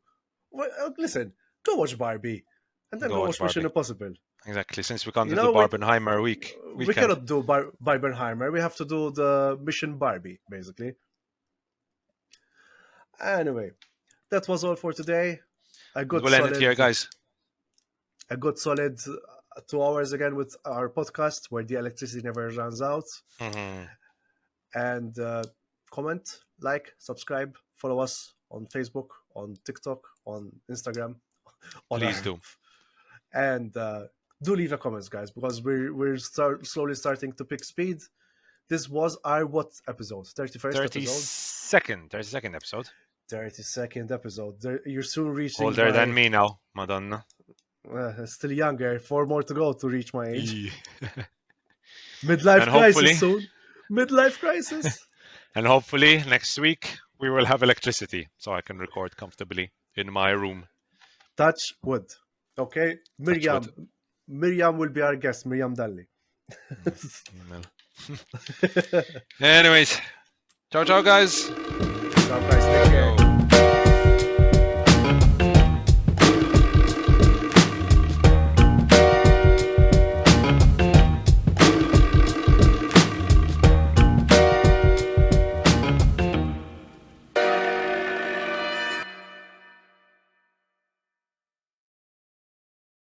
Well, listen, go watch Barbie, and then go watch Mission Impossible. Exactly. Since we can't do the Barbenheimer week, we cannot do Barbenheimer. We have to do the Mission Barbie, basically. Anyway, that was all for today. We'll end it here, guys. A good solid 2 hours again with our podcast where the electricity never runs out. And comment, like, subscribe, follow us on Facebook, on TikTok, on Instagram. Please do. And do leave a comments, guys, because we're slowly starting to pick speed. This was our what episode? 31st episode? 32nd episode. 32nd episode. You're soon reaching older than me now, Madonna. Still younger. 4 more to go to reach my age. Midlife crisis soon. Midlife crisis. And hopefully next week we will have electricity so I can record comfortably in my room. Touch wood. Okay? Miriam will be our guest. Miriam Dalli. Anyways. Ciao, guys. Ciao, guys. Take care.